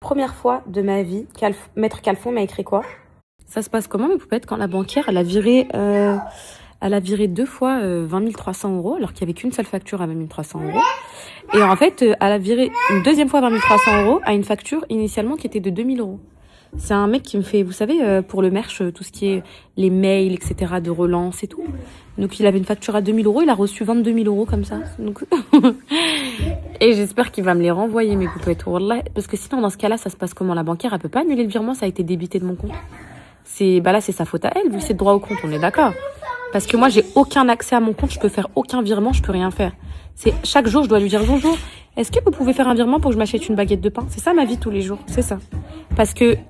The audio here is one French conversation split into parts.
Première fois de ma vie, Maître Calfon m'a écrit quoi? Ça se passe comment, mes poupettes, quand la banquière, elle a viré 2 fois 20 300 euros, alors qu'il n'y avait qu'une seule facture à 20 300 euros. Et en fait, elle a viré une deuxième fois 20 300 euros à une facture initialement qui était de 2000 euros. C'est un mec qui me fait, vous savez, pour le merch, tout ce qui est les mails, etc., de relance et tout. Donc, il avait une facture à 2000 euros, il a reçu 22 000 euros comme ça. Donc... Et j'espère qu'il va me les renvoyer, mes poupettes. Wallah. Parce que sinon, dans ce cas-là, ça se passe comment? La banquière, elle peut pas annuler le virement, ça a été débité de mon compte. Là, c'est sa faute à elle, vu que c'est droit au compte, on est d'accord. Parce que moi, j'ai aucun accès à mon compte, je peux faire aucun virement, je peux rien faire. Chaque jour, je dois lui dire bonjour. Est-ce que vous pouvez faire un virement pour que je m'achète une baguette de pain? C'est ça ma vie tous les jours, c'est ça.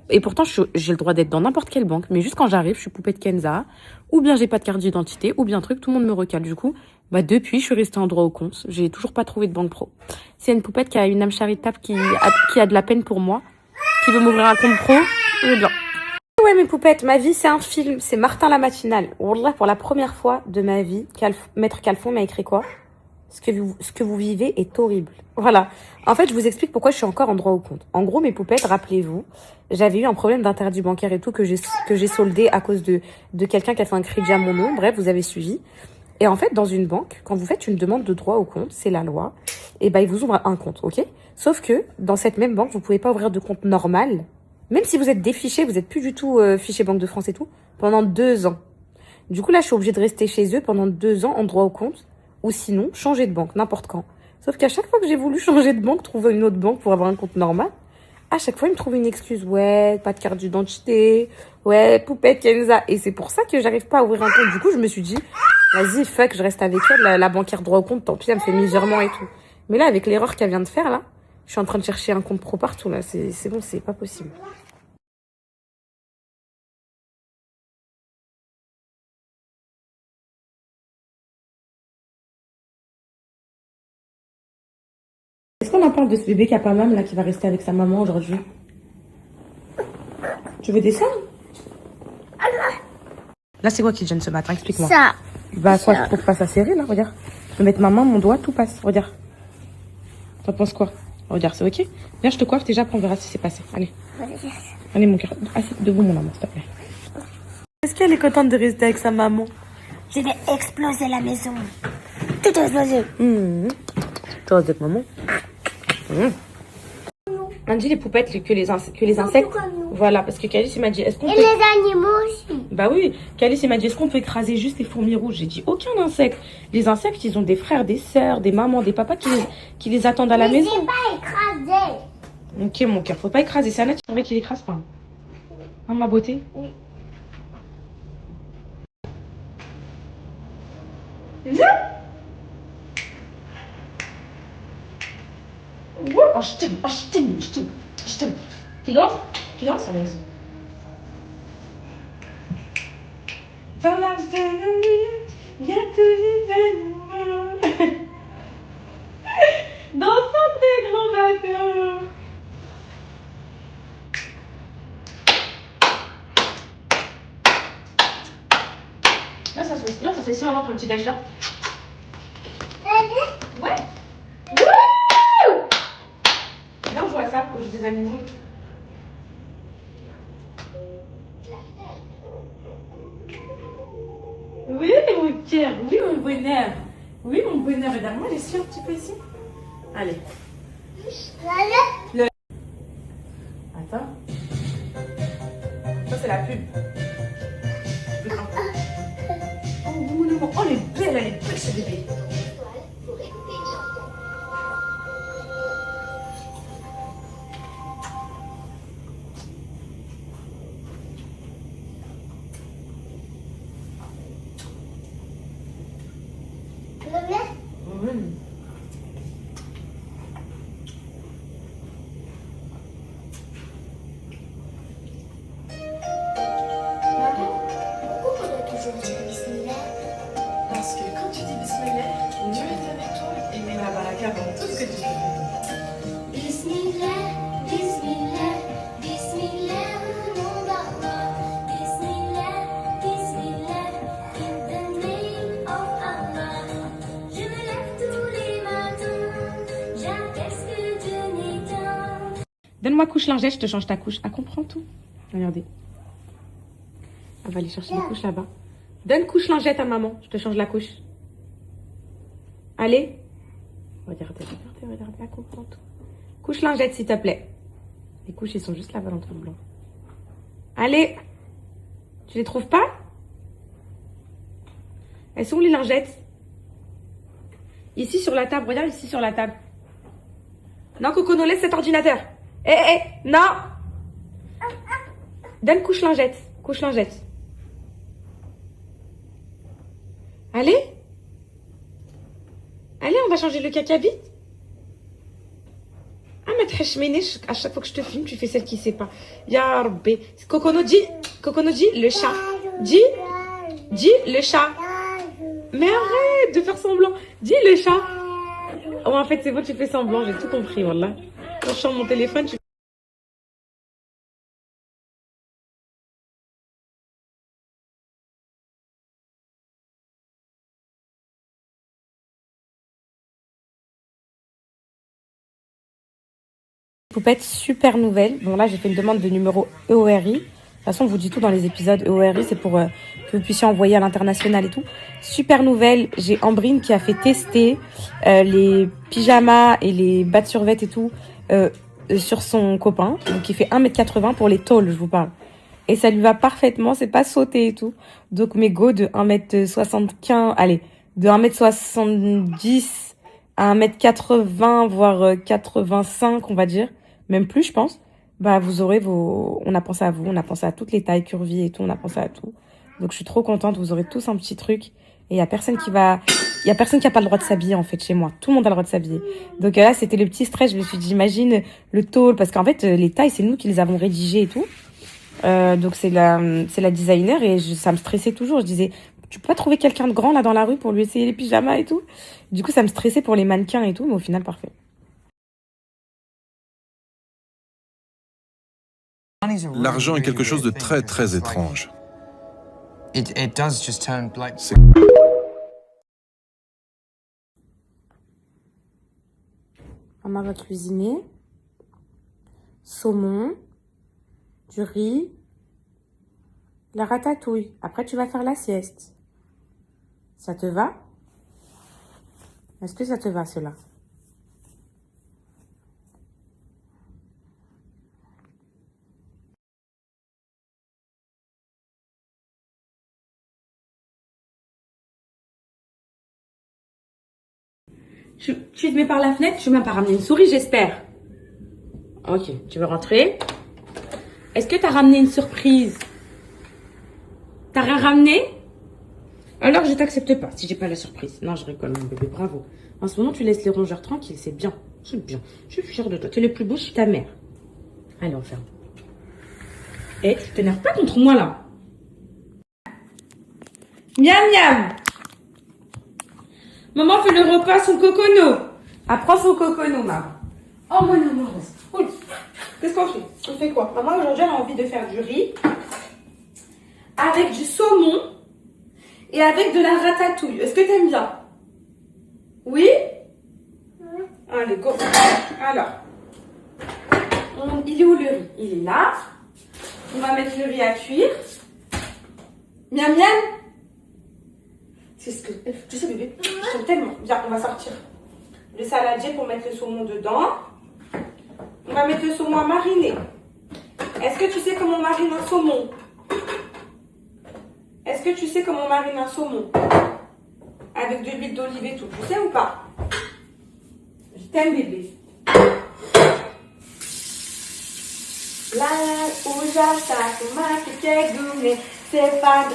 Et pourtant, j'ai le droit d'être dans n'importe quelle banque, mais juste quand j'arrive, je suis poupée de Kenza, ou bien j'ai pas de carte d'identité, ou bien truc, tout le monde me recale. Du coup, depuis, je suis restée en droit au compte. J'ai toujours pas trouvé de banque pro. C'est une poupette qui a une âme charitable, qui a de la peine pour moi, qui veut m'ouvrir un compte pro, je veux bien. Ouais, mes poupettes, ma vie, c'est un film. C'est Martin la matinale. Wallah, pour la première fois de ma vie, Maître Calfon m'a écrit quoi? Ce que vous vivez est horrible. Voilà. En fait, je vous explique pourquoi je suis encore en droit au compte. En gros, mes poupettes, rappelez-vous, j'avais eu un problème d'interdit bancaire et tout que j'ai soldé à cause de quelqu'un qui a fait un crédit à mon nom. Bref, vous avez suivi. Et en fait, dans une banque, quand vous faites une demande de droit au compte, c'est la loi, et ils vous ouvrent un compte, ok? Sauf que, dans cette même banque, vous pouvez pas ouvrir de compte normal, même si vous êtes défiché, vous êtes plus du tout fiché Banque de France et tout, pendant 2 ans. Du coup, là, je suis obligée de rester chez eux pendant 2 ans en droit au compte, ou sinon, changer de banque, n'importe quand. Sauf qu'à chaque fois que j'ai voulu changer de banque, trouver une autre banque pour avoir un compte normal, à chaque fois, ils me trouvent une excuse. Ouais, pas de carte d'identité. Ouais, poupette Kenza. Et c'est pour ça que j'arrive pas à ouvrir un compte. Du coup, je me suis dit, vas-y, fuck, je reste avec elle. La banquière droit au compte, tant pis, elle me fait misèrement et tout. Mais là, avec l'erreur qu'elle vient de faire, là, je suis en train de chercher un compte pro partout, là. C'est bon, c'est pas possible. Est-ce qu'on en parle de ce bébé qui a pas même, là, qui va rester avec sa maman aujourd'hui? Tu veux descendre? Là, c'est quoi qui te gêne ce matin? Explique-moi. Ça. Bah, quoi, je trouve pas ça serré, là, regarde. Je peux mettre ma main, mon doigt, tout passe, regarde. T'en penses quoi? Regarde, c'est ok? Viens, je te coiffe déjà, après on verra si c'est passé. Allez. Allez, mon cœur. Assieds debout, mon amour, s'il te plaît. Est-ce qu'elle est contente de rester avec sa maman? Je vais exploser la maison. Tout exploser. Tu restes avec maman? On dit les poupettes que les insectes. Voilà, parce que Calice il m'a dit, est-ce qu'on Et peut... les animaux aussi. Bah oui, Calice il m'a dit, est-ce qu'on peut écraser juste les fourmis rouges? J'ai dit, aucun insecte. Les insectes, ils ont des frères, des sœurs, des mamans, des papas qui les attendent à la maison. Mais c'est pas écrasé. Ok, mon cœur, faut pas écraser. C'est Anna qui aimerait qu'il écrase pas. Hein, ma beauté? Oui. Viens! Oh, je t'aime, oh, je t'aime, je t'aime, je t'aime. Tu danses? Tu danses, Alex? Dans la vie, il y a tout l'hiver. Dans son très grand bateau. Là, ça fait si longtemps pour le petit déj là. Ouais. Wouh! Là, on joue à ça pour des animaux. Oui, mon cœur. Oui, mon bonheur. Oui, mon bonheur. Regarde-moi, je suis un petit peu ici. Allez. Attends. Ça, c'est la pub. Oh, mon amour. Oh, elle est belle, ce bébé. Maman, pourquoi on doit toujours dire bismillah? Parce que quand tu dis bismillah, Donne-moi couche lingette, je te change ta couche. Elle comprend tout. Regardez. Elle va aller chercher les couches là-bas. Donne couche lingette à maman, je te change la couche. Allez. Regardez, elle comprend tout. Couche lingette, s'il te plaît. Les couches, ils sont juste là-bas dans le truc blanc. Allez. Tu les trouves pas? Elles sont où les lingettes? Ici sur la table, regarde ici sur la table. Non, Cocono, laisse cet ordinateur. Non. Donne couche lingette. Couche lingette. Allez. Allez, on va changer le caca vite. Ah, mais à chaque fois que je te filme, tu fais celle qui sait pas. Ya Rabbi. Cocono, dis le chat. Dis le chat. Mais arrête de faire semblant. Dis le chat. Oh, en fait, c'est bon, tu fais semblant. J'ai tout compris, voilà. Quand je sors mon téléphone, tu... Poupette super nouvelle. Bon, là, j'ai fait une demande de numéro EORI. De toute façon, on vous dit tout dans les épisodes. EORI, c'est pour que vous puissiez envoyer à l'international et tout. Super nouvelle. J'ai Ambrine qui a fait tester les pyjamas et les bas de survêt et tout sur son copain. Donc, il fait 1m80 pour les tôles, je vous parle. Et ça lui va parfaitement. C'est pas sauté et tout. Donc, mes go de 1m75, allez, de 1m70 à 1m80, voire 85, on va dire. Même plus, je pense. Bah, vous aurez vos... On a pensé à vous, on a pensé à toutes les tailles curvy et tout, on a pensé à tout. Donc, je suis trop contente, vous aurez tous un petit truc. Et il y a personne qui va... Il y a personne qui a pas le droit de s'habiller, en fait, chez moi. Tout le monde a le droit de s'habiller. Donc là, c'était le petit stress. Je me suis dit, imagine le tôle. Parce qu'en fait, les tailles, c'est nous qui les avons rédigées et tout. Donc, c'est la designer et ça me stressait toujours. Je disais, tu peux pas trouver quelqu'un de grand, là, dans la rue pour lui essayer les pyjamas et tout. Du coup, ça me stressait pour les mannequins et tout. Mais au final, parfait. L'argent est quelque chose de très très étrange. C'est- Maman va cuisiner. Saumon. Du riz. La ratatouille. Après, tu vas faire la sieste. Ça te va? Est-ce que ça te va, cela? Tu te mets par la fenêtre, tu m'as pas ramené une souris, j'espère. Ok, tu veux rentrer? Est-ce que t'as ramené une surprise? T'as rien ramené? Alors je t'accepte pas si j'ai pas la surprise. Non, je rigole, mon bébé, bravo. En ce moment, tu laisses les rongeurs tranquilles, c'est bien. C'est bien. Je suis fière de toi. T'es le plus beau, je suis ta mère. Allez, on ferme. Eh, tu t'énerves pas contre moi, là. Miam, miam. Maman fait le repas à son cocono. Elle prend son cocono, maman. Oh, mon amour. Cool. Qu'est-ce qu'on fait? On fait quoi? Maman, aujourd'hui, elle a envie de faire du riz avec du saumon et avec de la ratatouille. Est-ce que t'aimes bien? Oui? Allez, go. Alors, il est où le riz? Il est là. On va mettre le riz à cuire. Miam, miam. C'est ce que... Tu sais, bébé, je t'aime tellement. Viens, on va sortir le saladier pour mettre le saumon dedans. On va mettre le saumon à mariner. Est-ce que tu sais comment on marine un saumon? Est-ce que tu sais comment on marine un saumon? Avec de l'huile d'olive et tout. Tu sais ou pas? Je t'aime, bébé. La ouja, ça, tomate, c'est pas...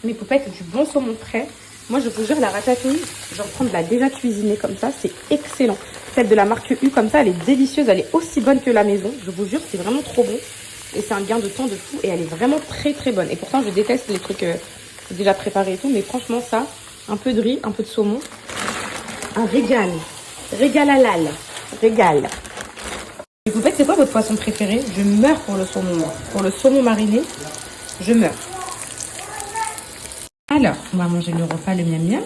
Mes poupettes, du bon saumon frais. Moi, je vous jure, la ratatouille, je vais reprendre la déjà cuisinée comme ça. C'est excellent. Celle de la marque U, comme ça, elle est délicieuse. Elle est aussi bonne que la maison. Je vous jure, c'est vraiment trop bon. Et c'est un gain de temps de fou. Et elle est vraiment très, très bonne. Et pourtant, je déteste les trucs déjà préparés et tout. Mais franchement, ça, un peu de riz, un peu de saumon. Un régal. Régal à l'al. Régal. Et vous faites, c'est quoi votre poisson préféré? Je meurs pour le saumon. Pour le saumon mariné, je meurs. Alors, on va manger le repas, le miam miam.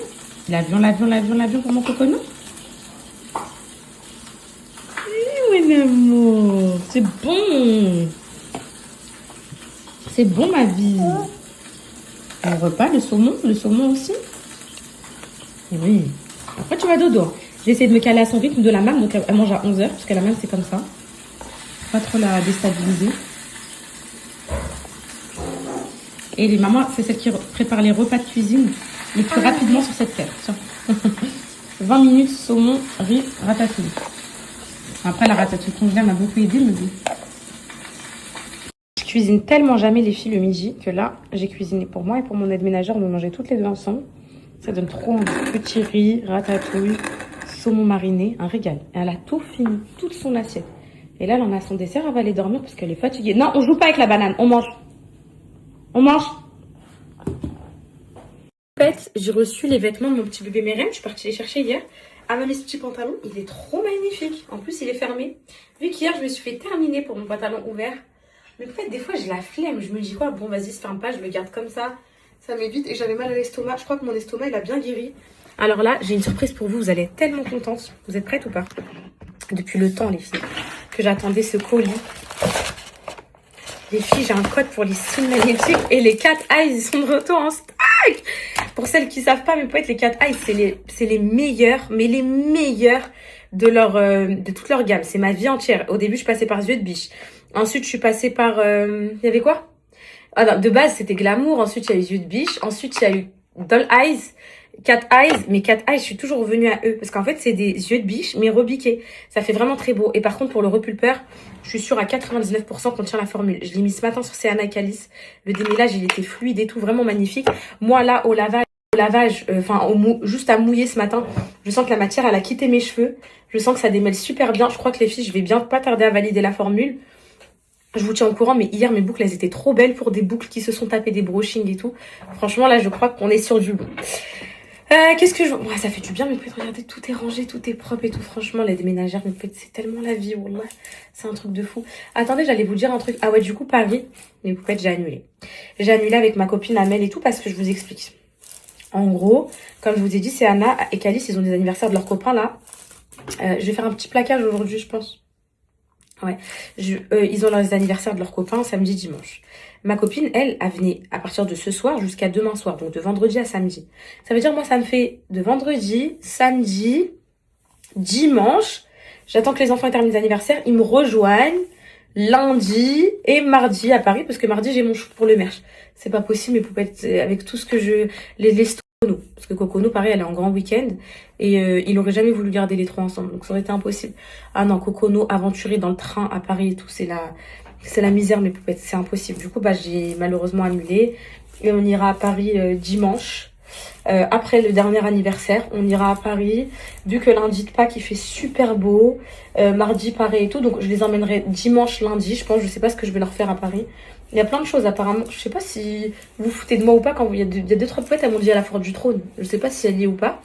L'avion, l'avion, l'avion, l'avion pour mon cocono. Oui, mon amour. C'est bon. C'est bon, ma vie. Un repas, le saumon aussi. Oui. Après, tu vas dodo. J'ai essayé de me caler à son rythme de la mam. Donc, elle mange à 11h, parce que la mam, c'est comme ça. Pas trop la déstabiliser. Et les mamans, c'est celle qui prépare les repas de cuisine le plus rapidement sur cette terre. Tiens. 20 minutes, saumon, riz, ratatouille. Après, la ratatouille congelée m'a beaucoup aidé, me dit. Je cuisine tellement jamais les filles le midi que là, j'ai cuisiné pour moi et pour mon aide-ménagère. On me mangeait toutes les deux ensemble. Ça donne trop envie. Petit riz, ratatouille, saumon mariné, un régal. Et elle a tout fini, toute son assiette. Et là, elle en a son dessert, elle va aller dormir parce qu'elle est fatiguée. Non, on joue pas avec la banane, on mange. On mange. En fait, j'ai reçu les vêtements de mon petit bébé Merem. Je suis partie les chercher hier. Elle m'a mis ce petit pantalon. Il est trop magnifique. En plus, il est fermé. Vu qu'hier, je me suis fait terminer pour mon pantalon ouvert. Mais en fait, des fois, j'ai la flemme. Je me dis quoi? Bon, vas-y, se ferme pas. Je le garde comme ça. Ça m'évite. Et j'avais mal à l'estomac. Je crois que mon estomac, il a bien guéri. Alors là, j'ai une surprise pour vous. Vous allez être tellement contente. Vous êtes prêtes ou pas? Depuis le temps, les filles, que j'attendais ce colis. Les filles, j'ai un code pour les signes magnétiques et les cat eyes, ils sont de retour en stock. Pour celles qui savent pas, mes poètes, les cat eyes, c'est les meilleurs, mais les meilleurs de toute leur gamme. C'est ma vie entière. Au début, je passais par yeux de biche. Ensuite, je suis passée par, il y avait quoi? Ah non, de base, c'était glamour. Ensuite, il y a eu yeux de biche. Ensuite, il y a eu doll eyes. Cat eyes, mais cat eyes, je suis toujours revenue à eux. Parce qu'en fait, c'est des yeux de biche, mais rebiqués. Ça fait vraiment très beau. Et par contre, pour le repulpeur, je suis sûre à 99% qu'on tient la formule. Je l'ai mis ce matin sur Céana Calice. Le démêlage, il était fluide et tout, vraiment magnifique. Moi, là, au lavage, juste à mouiller ce matin, je sens que la matière, elle a quitté mes cheveux. Je sens que ça démêle super bien. Je crois que les filles, je vais bien pas tarder à valider la formule. Je vous tiens au courant, mais hier, mes boucles, elles étaient trop belles pour des boucles qui se sont tapées des brushings et tout. Franchement, là, je crois qu'on est sur du bon. Qu'est-ce que je... Ouais, ça fait du bien, mais vous pouvez regarder, tout est rangé, tout est propre et tout. Franchement, les déménagères, mais c'est tellement la vie, wallah. C'est un truc de fou. Attendez, j'allais vous dire un truc. Ah ouais, du coup, Paris, mais vous pouvez j'ai annulé. J'ai annulé avec ma copine Amel et tout parce que je vous explique. En gros, comme je vous ai dit, c'est Anna et Calice, ils ont des anniversaires de leurs copains, là. Je vais faire un petit plaquage aujourd'hui, je pense. Ouais, ils ont leurs anniversaires de leurs copains samedi, dimanche. Ma copine, elle venait à partir de ce soir jusqu'à demain soir, donc de vendredi à samedi. Ça veut dire, moi, ça me fait de vendredi, samedi, dimanche. J'attends que les enfants terminent les anniversaires, ils me rejoignent lundi et mardi à Paris, parce que mardi, j'ai mon shoot pour le merch. C'est pas possible, mes poupettes, avec tout ce que les Cocono. Parce que Cocono, pareil, elle est en grand week-end. Et il aurait jamais voulu garder les trois ensemble. Donc ça aurait été impossible. Ah non, Cocono, aventurer dans le train à Paris et tout, c'est la misère, mes poupettes. C'est impossible. Du coup, j'ai malheureusement annulé. Et on ira à Paris dimanche. Après le dernier anniversaire, on ira à Paris. Vu que lundi de Pâques, il fait super beau. Mardi, pareil et tout. Donc je les emmènerai dimanche, lundi. Je pense, je sais pas ce que je vais leur faire à Paris. Il y a plein de choses apparemment. Je sais pas si vous vous foutez de moi ou pas. Quand il y a deux, trois poètes, elles m'ont dit à la Forte du Trône. Je sais pas si elle y est ou pas.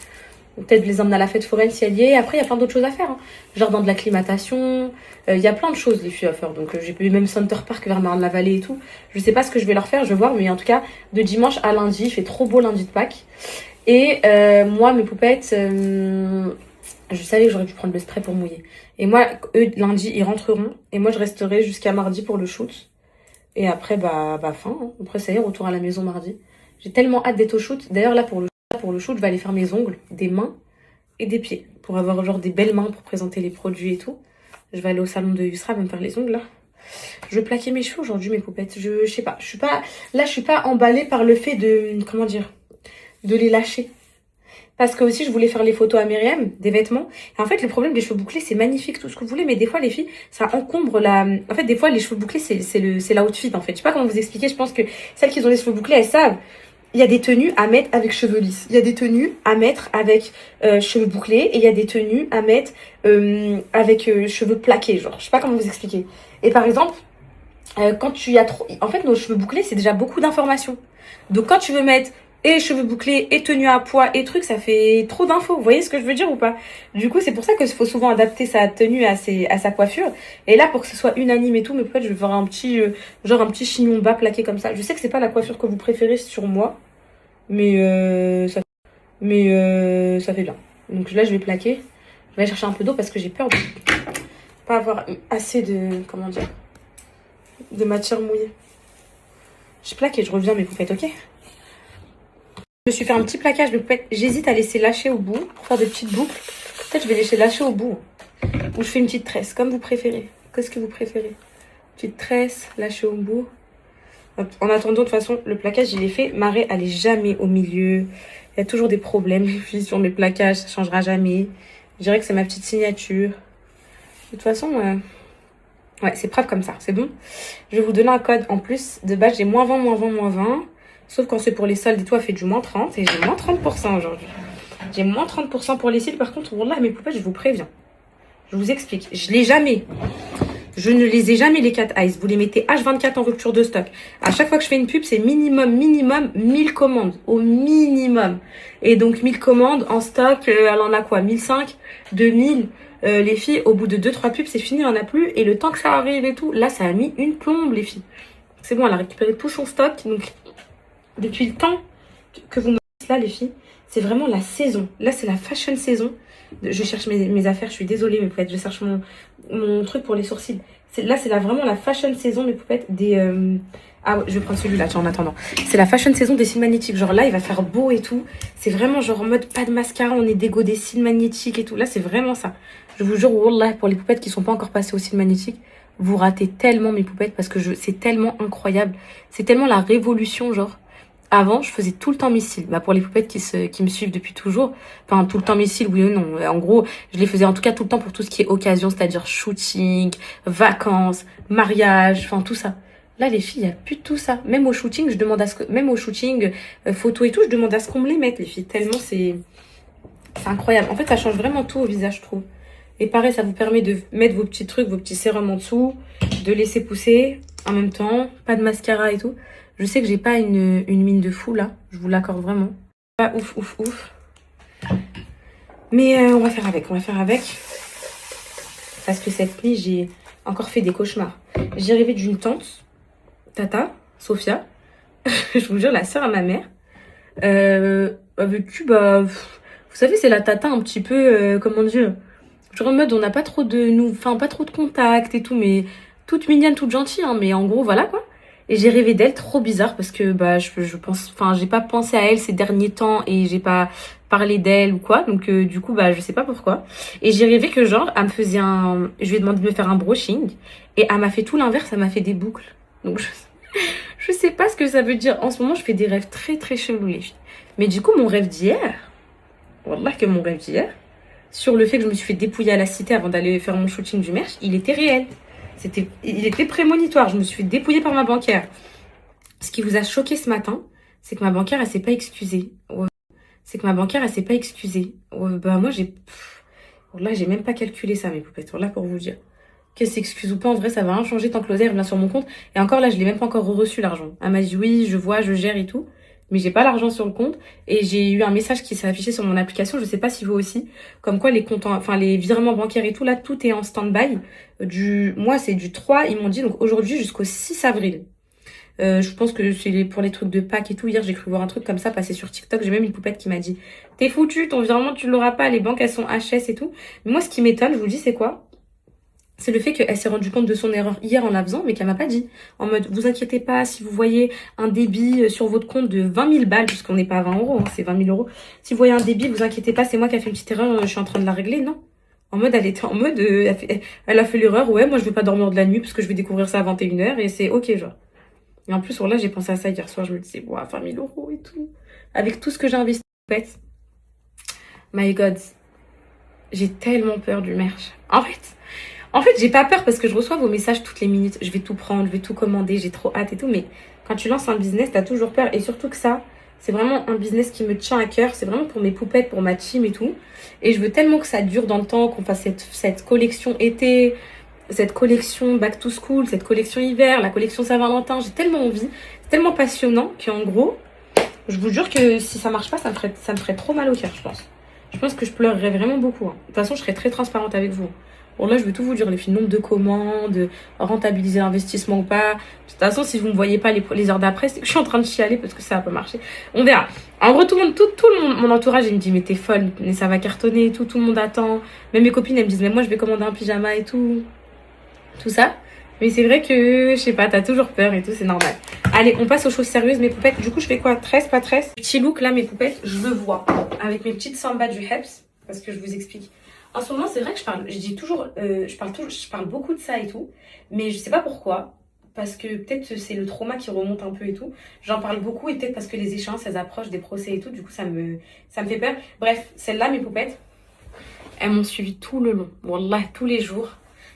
Peut-être les emmener à la fête foraine si elle y est. Après, il y a plein d'autres choses à faire. Hein. Genre dans de l'acclimatation. Il y a plein de choses, les filles, à faire. Donc j'ai eu même Center Park vers Marne-la-Vallée et tout. Je sais pas ce que je vais leur faire. Je vais voir. Mais en tout cas, de dimanche à lundi, il fait trop beau lundi de Pâques. Et moi, mes poupettes, je savais que j'aurais pu prendre le spray pour mouiller. Et moi, eux, lundi, ils rentreront. Et moi, je resterai jusqu'à mardi pour le shoot. Et après, fin. Hein. Après, ça y est, retour à la maison mardi. J'ai tellement hâte d'être au shoot. D'ailleurs, là, pour le shoot, je vais aller faire mes ongles, des mains et des pieds. Pour avoir genre des belles mains pour présenter les produits et tout. Je vais aller au salon de Yusra, me faire les ongles, là. Je vais plaquer mes cheveux aujourd'hui, mes poupettes. Je sais pas. Je suis pas emballée par le fait de, comment dire, de les lâcher. Parce que aussi, je voulais faire les photos à Myriam, des vêtements. Et en fait, le problème des cheveux bouclés, c'est magnifique, tout ce que vous voulez. Mais des fois, les filles, ça encombre la... En fait, des fois, les cheveux bouclés, c'est l'outfit, en fait. Je sais pas comment vous expliquer. Je pense que celles qui ont les cheveux bouclés, elles savent. Il y a des tenues à mettre avec cheveux lisses. Il y a des tenues à mettre avec cheveux bouclés. Et il y a des tenues à mettre avec cheveux plaqués, genre. Je sais pas comment vous expliquer. Et par exemple, quand tu y as trop... En fait, nos cheveux bouclés, c'est déjà beaucoup d'informations. Donc, quand tu veux mettre... et cheveux bouclés, et tenue à pois, et trucs, ça fait trop d'infos. Vous voyez ce que je veux dire ou pas? Du coup, c'est pour ça qu'il faut souvent adapter sa tenue à sa coiffure. Et là, pour que ce soit unanime et tout, mais peut-être je vais faire un petit, un petit chignon bas plaqué comme ça. Je sais que c'est pas la coiffure que vous préférez sur moi, mais ça fait bien. Donc là, je vais plaquer. Je vais aller chercher un peu d'eau parce que j'ai peur pas avoir assez de, comment dire, de matière mouillée. Je plaque et je reviens mes poupettes, ok? Je me suis fait un petit plaquage de poupettes. J'hésite à laisser lâcher au bout pour faire des petites boucles. Peut-être je vais laisser lâcher au bout. Ou je fais une petite tresse, comme vous préférez. Qu'est-ce que vous préférez? Petite tresse, lâcher au bout. Hop. En attendant, de toute façon, le plaquage, il est fait. Marée, elle est jamais au milieu. Il y a toujours des problèmes, les filles, sur mes plaquages. Ça changera jamais. Je dirais que c'est ma petite signature. De toute façon, ouais, c'est propre comme ça. C'est bon. Je vais vous donner un code en plus. De base, j'ai -20, -20. Sauf quand c'est pour les soldes et tout, elle fait du -30. Et j'ai -30% aujourd'hui. J'ai -30% pour les cils. Par contre, voilà, mes poupées, je vous préviens. Je vous explique. Je ne les ai jamais, les 4 Ice. Vous les mettez H24 en rupture de stock. À chaque fois que je fais une pub, c'est minimum 1000 commandes. Au minimum. Et donc, 1000 commandes en stock, elle en a quoi? 1005, 2000. Les filles, au bout de 2-3 pubs, c'est fini, il n'y en a plus. Et le temps que ça arrive et tout, là, ça a mis une plombe, les filles. C'est bon, elle a récupéré tout son stock. Donc, depuis le temps que vous me dites là, les filles, c'est vraiment la saison. Là, c'est la fashion saison. Je cherche mes affaires, je suis désolée, mes poupettes. Je cherche mon truc pour les sourcils. Là, c'est vraiment la fashion saison, mes poupettes, des... Ah ouais, je vais prendre celui-là, tiens, en attendant. C'est la fashion saison des cils magnétiques. Genre là, il va faire beau et tout. C'est vraiment genre en mode pas de mascara, on est dégo des cils magnétiques et tout. Là, c'est vraiment ça. Je vous jure, wallah, pour les poupettes qui sont pas encore passées aux cils magnétiques, vous ratez tellement mes poupettes parce que c'est tellement incroyable. C'est tellement la révolution, genre. Avant, je faisais tout le temps mes cils. Bah, pour les poupettes qui me suivent depuis toujours, enfin, tout le temps mes cils, oui ou non. En gros, je les faisais en tout cas tout le temps pour tout ce qui est occasion, c'est-à-dire shooting, vacances, mariage, enfin, tout ça. Là, les filles, il n'y a plus de tout ça. Même au shooting, je demande à ce que, même au shooting, photo et tout, je demande à ce qu'on me les mette, les filles. Tellement c'est incroyable. En fait, ça change vraiment tout au visage, je trouve. Et pareil, ça vous permet de mettre vos petits trucs, vos petits sérums en dessous, de laisser pousser en même temps, pas de mascara et tout. Je sais que j'ai pas une mine de fou là, je vous l'accorde vraiment. Pas ouf, ouf, ouf. Mais on va faire avec, Parce que cette nuit, j'ai encore fait des cauchemars. J'ai rêvé d'une tante, Tata, Sophia, je vous jure, la sœur à ma mère, avec qui, bah, vous savez, c'est la tata un petit peu, comment dire, genre en mode on n'a pas trop pas trop de contact et tout, mais toute mignonne, toute gentille, hein, mais en gros, voilà quoi. Et j'ai rêvé d'elle, trop bizarre, parce que bah je pense, enfin j'ai pas pensé à elle ces derniers temps et j'ai pas parlé d'elle ou quoi, donc du coup bah je sais pas pourquoi. Et j'ai rêvé que genre elle me faisait je lui ai demandé de me faire un brushing et elle m'a fait tout l'inverse, elle m'a fait des boucles. Donc je sais pas ce que ça veut dire. En ce moment je fais des rêves très très chelous les filles. Mais du coup mon rêve d'hier, wallah que mon rêve d'hier, sur le fait que je me suis fait dépouiller à la cité avant d'aller faire mon shooting du merch, il était réel. Il était prémonitoire. Je me suis fait dépouiller par ma banquière. Ce qui vous a choqué ce matin, c'est que ma banquière, elle s'est pas excusée. Ouais. C'est que ma banquière, elle s'est pas excusée. Ouais, bah, moi, là, j'ai même pas calculé ça, mes poupettes. Là, pour vous dire. Qu'elle s'excuse ou pas, en vrai, ça va rien changer tant que l'oseille revient sur mon compte. Et encore là, je l'ai même pas encore reçu, l'argent. Elle m'a dit oui, je vois, je gère et tout. Mais j'ai pas l'argent sur le compte. Et j'ai eu un message qui s'est affiché sur mon application, je sais pas si vous aussi, comme quoi les comptes, enfin les virements bancaires et tout, là, tout est en stand-by. Moi, c'est du 3, ils m'ont dit, donc aujourd'hui jusqu'au 6 avril. Je pense que c'est pour les trucs de Pâques et tout. Hier, j'ai cru voir un truc comme ça passer sur TikTok. J'ai même une poupette qui m'a dit, t'es foutu, ton virement, tu l'auras pas. Les banques, elles sont HS et tout. Mais moi, ce qui m'étonne, je vous dis, c'est quoi? C'est le fait qu'elle s'est rendue compte de son erreur hier en la faisant, mais qu'elle m'a pas dit. En mode, vous inquiétez pas, si vous voyez un débit sur votre compte de 20 000 balles, puisqu'on n'est pas à 20 euros, hein, c'est 20 000 euros. Si vous voyez un débit, vous inquiétez pas, c'est moi qui ai fait une petite erreur, je suis en train de la régler. Non. En mode, elle était en mode, elle a fait l'erreur, ouais, moi je vais pas dormir de la nuit parce que je vais découvrir ça à 21 h et c'est ok, genre. Et en plus, là, j'ai pensé à ça hier soir, je me disais, ouais, 20 000 euros et tout. Avec tout ce que j'ai investi, en fait. My God. J'ai tellement peur du merch. En fait, j'ai pas peur parce que je reçois vos messages toutes les minutes. Je vais tout prendre, je vais tout commander, j'ai trop hâte et tout. Mais quand tu lances un business, t'as toujours peur. Et surtout que ça, c'est vraiment un business qui me tient à cœur. C'est vraiment pour mes poupettes, pour ma team et tout. Et je veux tellement que ça dure dans le temps, qu'on fasse cette collection été, cette collection back to school, cette collection hiver, la collection Saint-Valentin. J'ai tellement envie. C'est tellement passionnant qu'en gros, je vous jure que si ça marche pas, ça me ferait trop mal au cœur, je pense. Je pense que je pleurerais vraiment beaucoup. Hein. De toute façon, je serais très transparente avec vous. Bon, là, je vais tout vous dire, les filles, nombre de commandes, rentabiliser l'investissement ou pas. De toute façon, si vous ne me voyez pas les heures d'après, c'est que je suis en train de chialer parce que ça va pas marcher. On verra. En gros, tout le monde, mon entourage, il me dit, mais t'es folle, mais ça va cartonner et tout, tout le monde attend. Même mes copines, elles me disent, mais moi, je vais commander un pyjama et tout. Tout ça. Mais c'est vrai que, je sais pas, t'as toujours peur et tout, c'est normal. Allez, on passe aux choses sérieuses, mes poupettes. Du coup, je fais quoi? 13, pas 13? Petit look, là, mes poupettes, je le vois. Avec mes petites sambas du Heps, parce que je vous explique. En ce moment, c'est vrai que je parle beaucoup de ça et tout, mais je sais pas pourquoi, parce que peut-être c'est le trauma qui remonte un peu et tout. J'en parle beaucoup et peut-être parce que les échéances, elles approchent des procès et tout, du coup ça me fait peur. Bref, celles-là, mes poupettes, elles m'ont suivi tout le long, wallah, tous les jours.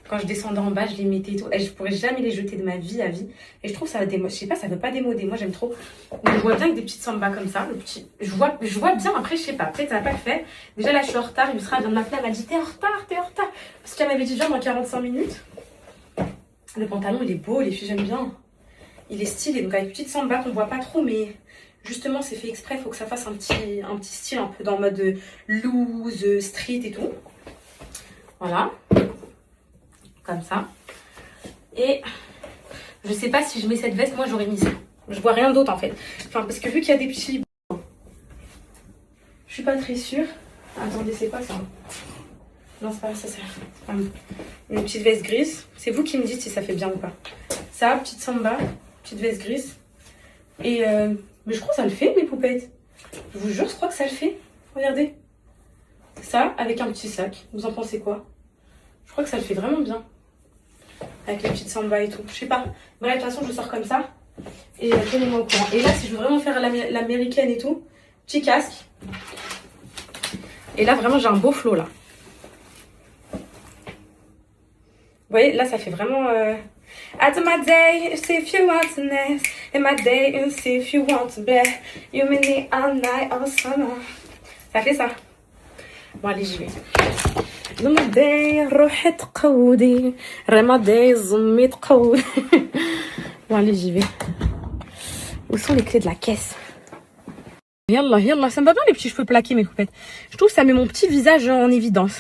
Quand je descendais en bas, je les mettais et tout. Et je pourrais jamais les jeter de ma vie à vie. Et je trouve ça, je sais pas, ça veut pas démoder. Moi, j'aime trop. Donc, je vois bien avec des petites sambas comme ça. Je vois bien. Après, je sais pas. Peut-être ça va pas le faire. Déjà, là, je suis en retard. Yusra vient de m'appeler. Elle m'a dit, t'es en retard. Parce qu'elle m'avait dit déjà dans 45 minutes. Le pantalon, il est beau. Les filles, j'aime bien. Il est stylé. Donc, avec petite samba qu'on voit pas trop, mais justement, c'est fait exprès. Il faut que ça fasse un petit style un peu dans le mode loose, street et tout. Voilà. Comme ça. Et je sais pas si je mets cette veste, moi j'aurais mis ça. Je vois rien d'autre en fait. Enfin, parce que vu qu'il y a des petits... Je suis pas très sûre. Attendez, c'est pas ça. Non, c'est pas ça, c'est une petite veste grise. C'est vous qui me dites si ça fait bien ou pas. Ça, petite samba, petite veste grise. Et mais je crois que ça le fait, mes poupettes. Je vous jure, je crois que ça le fait. Regardez. Ça, avec un petit sac. Vous en pensez quoi? Je crois que ça le fait vraiment bien. Avec les petites samba et tout. Je sais pas. Bref, de toute façon, je sors comme ça. Et tenez-moi au courant. Et là, si je veux vraiment faire l'américaine et tout, petit casque. Et là, vraiment, j'ai un beau flow, là. Vous voyez, là, ça fait vraiment... At my day, see if you want to nest. In my day, you see if you want to bed. You mean me all night, all summer. Ça fait ça. Bon, allez, j'y vais. رمضي روحي تقودي رمضي زمي تقودي. Bon allez, j'y vais. Où sont les clés de la caisse? Yallah, ça me va bien les petits cheveux plaqués, mes coupettes. Je trouve que ça met mon petit visage en évidence.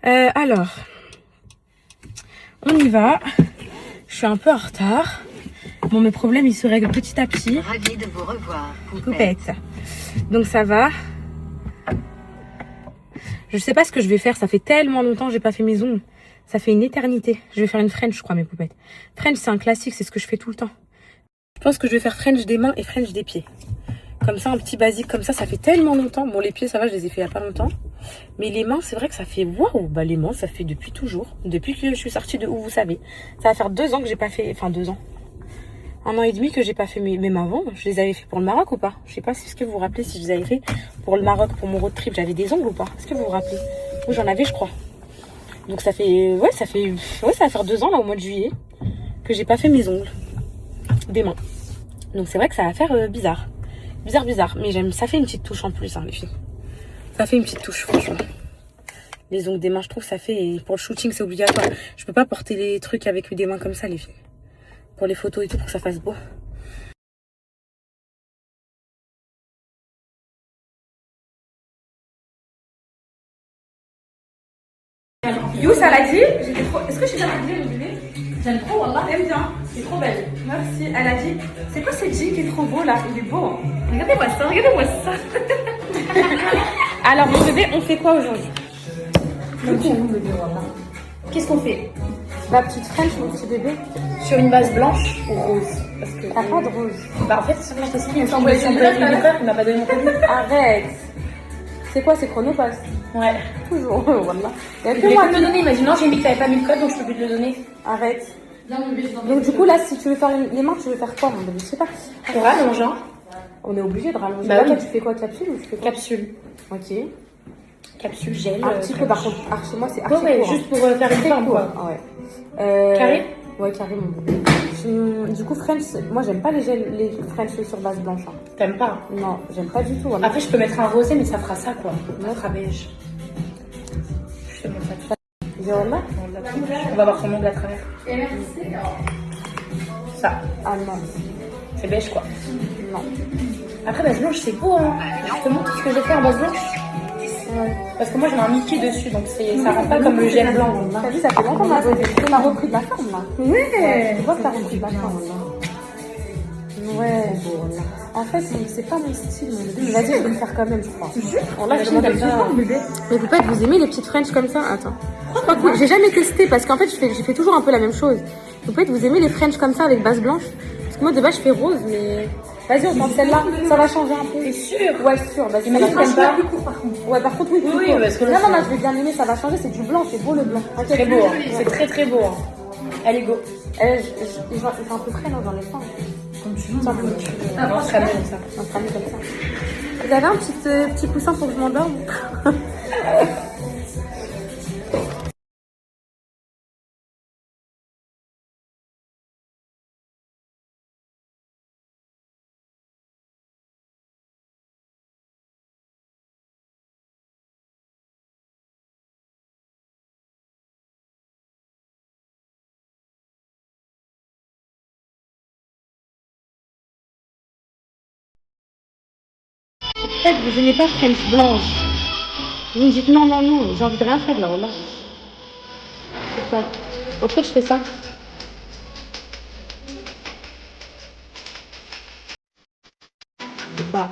Alors, on y va. Je suis un peu en retard. Bon, mes problèmes, ils se règlent petit à petit. Ravie de vous revoir, Poupette. Donc ça va. Je sais pas ce que je vais faire, ça fait tellement longtemps que j'ai pas fait mes ongles. Ça fait une éternité. Je vais faire une French, je crois, mes poupettes. French, c'est un classique, c'est ce que je fais tout le temps. Je pense que je vais faire French des mains et French des pieds. Comme ça, un petit basique comme ça fait tellement longtemps. Bon, les pieds, ça va, je les ai fait il y a pas longtemps. Mais les mains, c'est vrai que ça fait waouh. Bah, les mains, ça fait depuis toujours. Depuis que je suis sortie de où, vous savez. Ça va faire 2 ans que j'ai pas fait... Enfin, 2 ans. 1 an et demi que j'ai pas fait mes mains avant. Je les avais fait pour le Maroc ou pas? Je sais pas si ce que vous vous rappelez si je les avais fait pour le Maroc, pour mon road trip. J'avais des ongles ou pas? Est-ce que vous vous rappelez? Oui, j'en avais, je crois. Donc ça fait... Ouais, ça va faire 2 ans, là, au mois de juillet, que j'ai pas fait mes ongles. Des mains. Donc c'est vrai que ça va faire bizarre. Bizarre. Mais j'aime... Ça fait une petite touche en plus, hein, les filles. Ça fait une petite touche, franchement. Les ongles des mains, je trouve que ça fait... Et pour le shooting, c'est obligatoire. Je peux pas porter les trucs avec des mains comme ça, les filles. Pour les photos et tout, pour que ça fasse beau. Youss, elle a dit, j'étais trop... Est-ce que je suis bien habillée, mon bébé? J'aime trop, wallah, aime bien. C'est trop belle. Merci. Elle a dit, c'est quoi ce jean qui est trop beau là? Il est beau. Hein. Regardez-moi ça. Alors, mon bébé, on fait quoi aujourd'hui? Qu'est-ce qu'on fait? La petite French, mon petit bébé. Sur une base blanche ou rose? Parce que T'as pas de rose. bah en fait c'est moi qui il semblait son père, il m'a pas donné mon colis. Arrête. C'est quoi, c'est Chronopass? Ouais. Toujours, wallah. Il y a Je que voulais moi pas me le donner, il m'a dit non, j'ai mis que t'avais pas mis le code donc je peux plus te le donner. Arrête. Donc du coup là, si tu veux faire les mains, tu veux faire quoi, mon bébé? Je sais pas. Pour rallongeant. On est obligé de rallonger. Bah Là, oui. toi, tu fais quoi, capsule ou tu fais quoi? Capsule. Ok. Capsule gel. Un petit peu, par contre, chez moi, c'est archi Ouais, court, juste pour faire une forme quoi. hein. Ouais. Carré? Ouais, carré, mon bébé. Du coup, French, moi, j'aime pas les French sur base blanche. Hein. T'aimes pas? Non, j'aime pas du tout. Voilà. Après je peux mettre un rosé mais ça fera ça quoi. Ça fera beige. Je te montre ça. Viola? On va voir son ongle à travers. Ça, Ah non. c'est beige quoi. Non. Après base blanche c'est beau hein. Je te montre ce que j'ai fait en base blanche. Ouais. Parce que moi, je mets un Mickey dessus, donc ça rend pas comme le gel blanc. T'as vu, ça fait longtemps ma beauté. Tu m'as repris de la forme là. Ouais. Tu vois que t'as repris de la forme là. Ouais. En fait, c'est pas mon style, mon bébé. Mais vas-y, je vais le faire quand même, je crois. Bon, là, je demande pas. Mais vous pouvez vous aimez les petites French comme ça? Attends. Je crois que j'ai jamais testé parce qu'en fait, je fais toujours un peu la même chose. Vous pouvez vous aimez les French comme ça avec base blanche? Parce que moi, de base, je fais rose, mais. Vas-y, on tente celle-là. Ça va changer un peu. T'es sûre? Ouais, sûr. Vas-y, Mais ça va t'aimes pas? plus court par contre. Ouais, par contre, oui. Oui, parce que là, non, je vais bien aimer, ça va changer. C'est du blanc, c'est beau le blanc. c'est très beau. Hein. C'est très très beau. Hein. Allez, go. Il fait un peu frais, non, j'en ai pas. Comme tu veux. On sera mieux comme ça. On sera mieux comme ça. Vous avez un petit coussin pour que je m'endorme? En fait, vous aimez pas French blanche. Vous me dites non, j'ai envie de rien faire là. C'est ça. Au fait, je fais ça. C'est pas.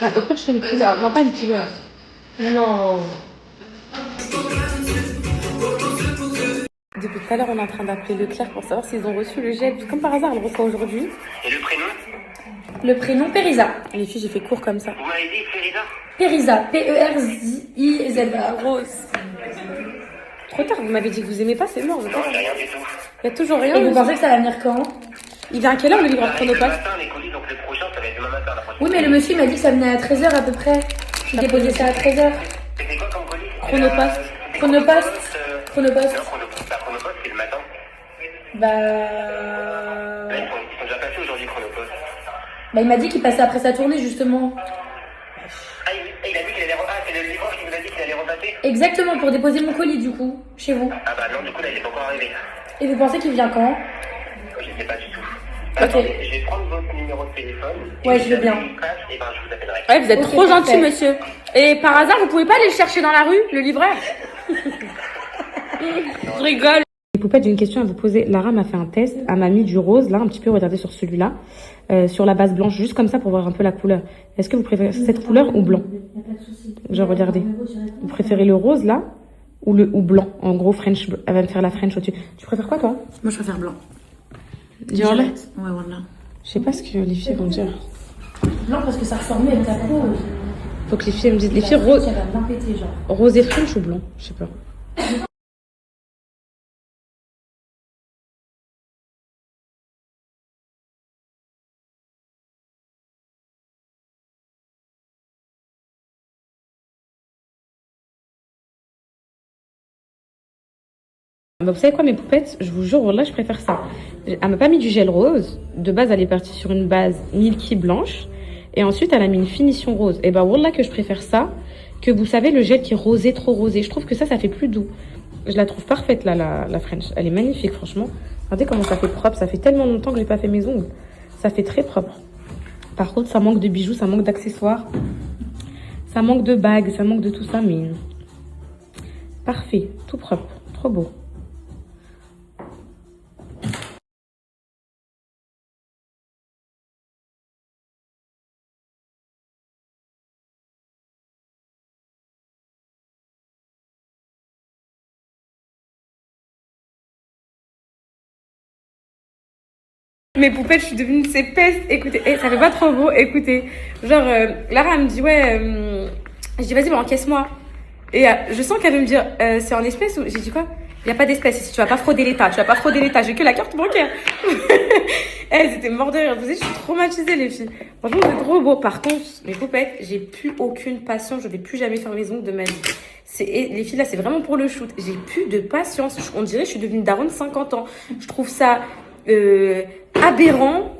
Au fait, je fais une couleur. Non, pas une couleur. Non. Depuis tout à l'heure, on est en train d'appeler Leclerc pour savoir s'ils ont reçu le gel. Puis comme par hasard, elle le reçoit aujourd'hui. Et le prénom? Le prénom, Perisa. Les filles, j'ai fait court comme ça. Vous m'avez dit Ferida? Perisa. P-E-R-Z-I-Z-A. Rose. Trop tard, vous m'avez dit que vous aimez pas, c'est mort. Non, j'ai rien du tout. Il y a toujours rien. Et vous pensez que ça va venir quand? Il vient à quelle heure le livreur Ça va être Chronopost? le matin, les colis, donc le prochain, ça va être demain matin, la prochaine. Oui, mais le monsieur m'a dit que ça venait à 13h à peu près. J'ai déposé ça à 13h. C'était quoi comme colis? Chronopost. Chronopost. Chronopost. Non, Chronopost, c'est le matin. Bah, Là, ils sont déjà passés aujourd'hui, Chronopost. il m'a dit qu'il passait après sa tournée justement. Ah, il a dit qu'il allait c'est le livreur qui nous a dit qu'il allait repasser? Exactement, pour déposer mon colis du coup, chez vous. Ah bah non, du coup, là, il est pas encore arrivé. Et vous pensez qu'il vient quand? Je sais pas du tout. Ok. Attendez, je vais prendre votre numéro de téléphone. Ouais, Et je veux bien. Et ben, je vous appellerai. Ouais, vous êtes Ok, trop gentil, parfait. monsieur. Et par hasard, vous pouvez pas aller le chercher dans la rue, le livreur? Je rigole. Les poupettes, j'ai une question à vous poser. Lara m'a fait un test. Elle m'a mis du rose, là, un petit peu, regardez sur celui-là, sur la base blanche, juste comme ça pour voir un peu la couleur. Est-ce que vous préférez cette couleur ou blanc? Genre, regardez. Vous préférez le rose, là, ou blanc? En gros, French. Elle va me faire la French au-dessus. Tu préfères quoi, toi? Moi je préfère blanc. Dis voilà. Ouais, voilà. Je sais pas ce que les filles vont dire. Blanc parce que ça ressort mieux avec ta peau. Faut que les filles me disent. Les filles, rose, Ça va bien péter, genre. rose et French ou blanc? Je sais pas. Bah, vous savez quoi, mes poupettes? Je vous jure, là, je préfère ça. Elle m'a pas mis du gel rose. De base, elle est partie sur une base milky blanche. Et ensuite, elle a mis une finition rose. Et bah, wallah, que je préfère ça que, vous savez, le gel qui est rosé, trop rosé. Je trouve que ça fait plus doux. Je la trouve parfaite, là, la French. Elle est magnifique, franchement. Regardez comment ça fait propre. Ça fait tellement longtemps que j'ai pas fait mes ongles. Ça fait très propre. Par contre, ça manque de bijoux, ça manque d'accessoires. Ça manque de bagues, ça manque de tout ça, mais... Parfait, tout propre, trop beau. Mes poupettes, je suis devenue ces pestes. Écoutez, ça fait pas trop beau. Écoutez, genre, Lara, elle me dit, ouais, je dis, vas-y, bah, encaisse-moi. Et je sens qu'elle veut me dire, c'est en espèces ou. J'ai dit quoi? Il n'y a pas d'espèce ici, tu vas pas frauder l'État, j'ai que la carte bancaire. Elles étaient mortes de rire. Vous savez, je suis traumatisée, les filles. Franchement, c'est trop beau. Par contre, mes poupettes, j'ai plus aucune patience. Je vais plus jamais faire mes ongles de ma vie. Les filles, là, c'est vraiment pour le shoot. J'ai plus de patience. On dirait que je suis devenue daronne de 50 ans. Je trouve ça aberrant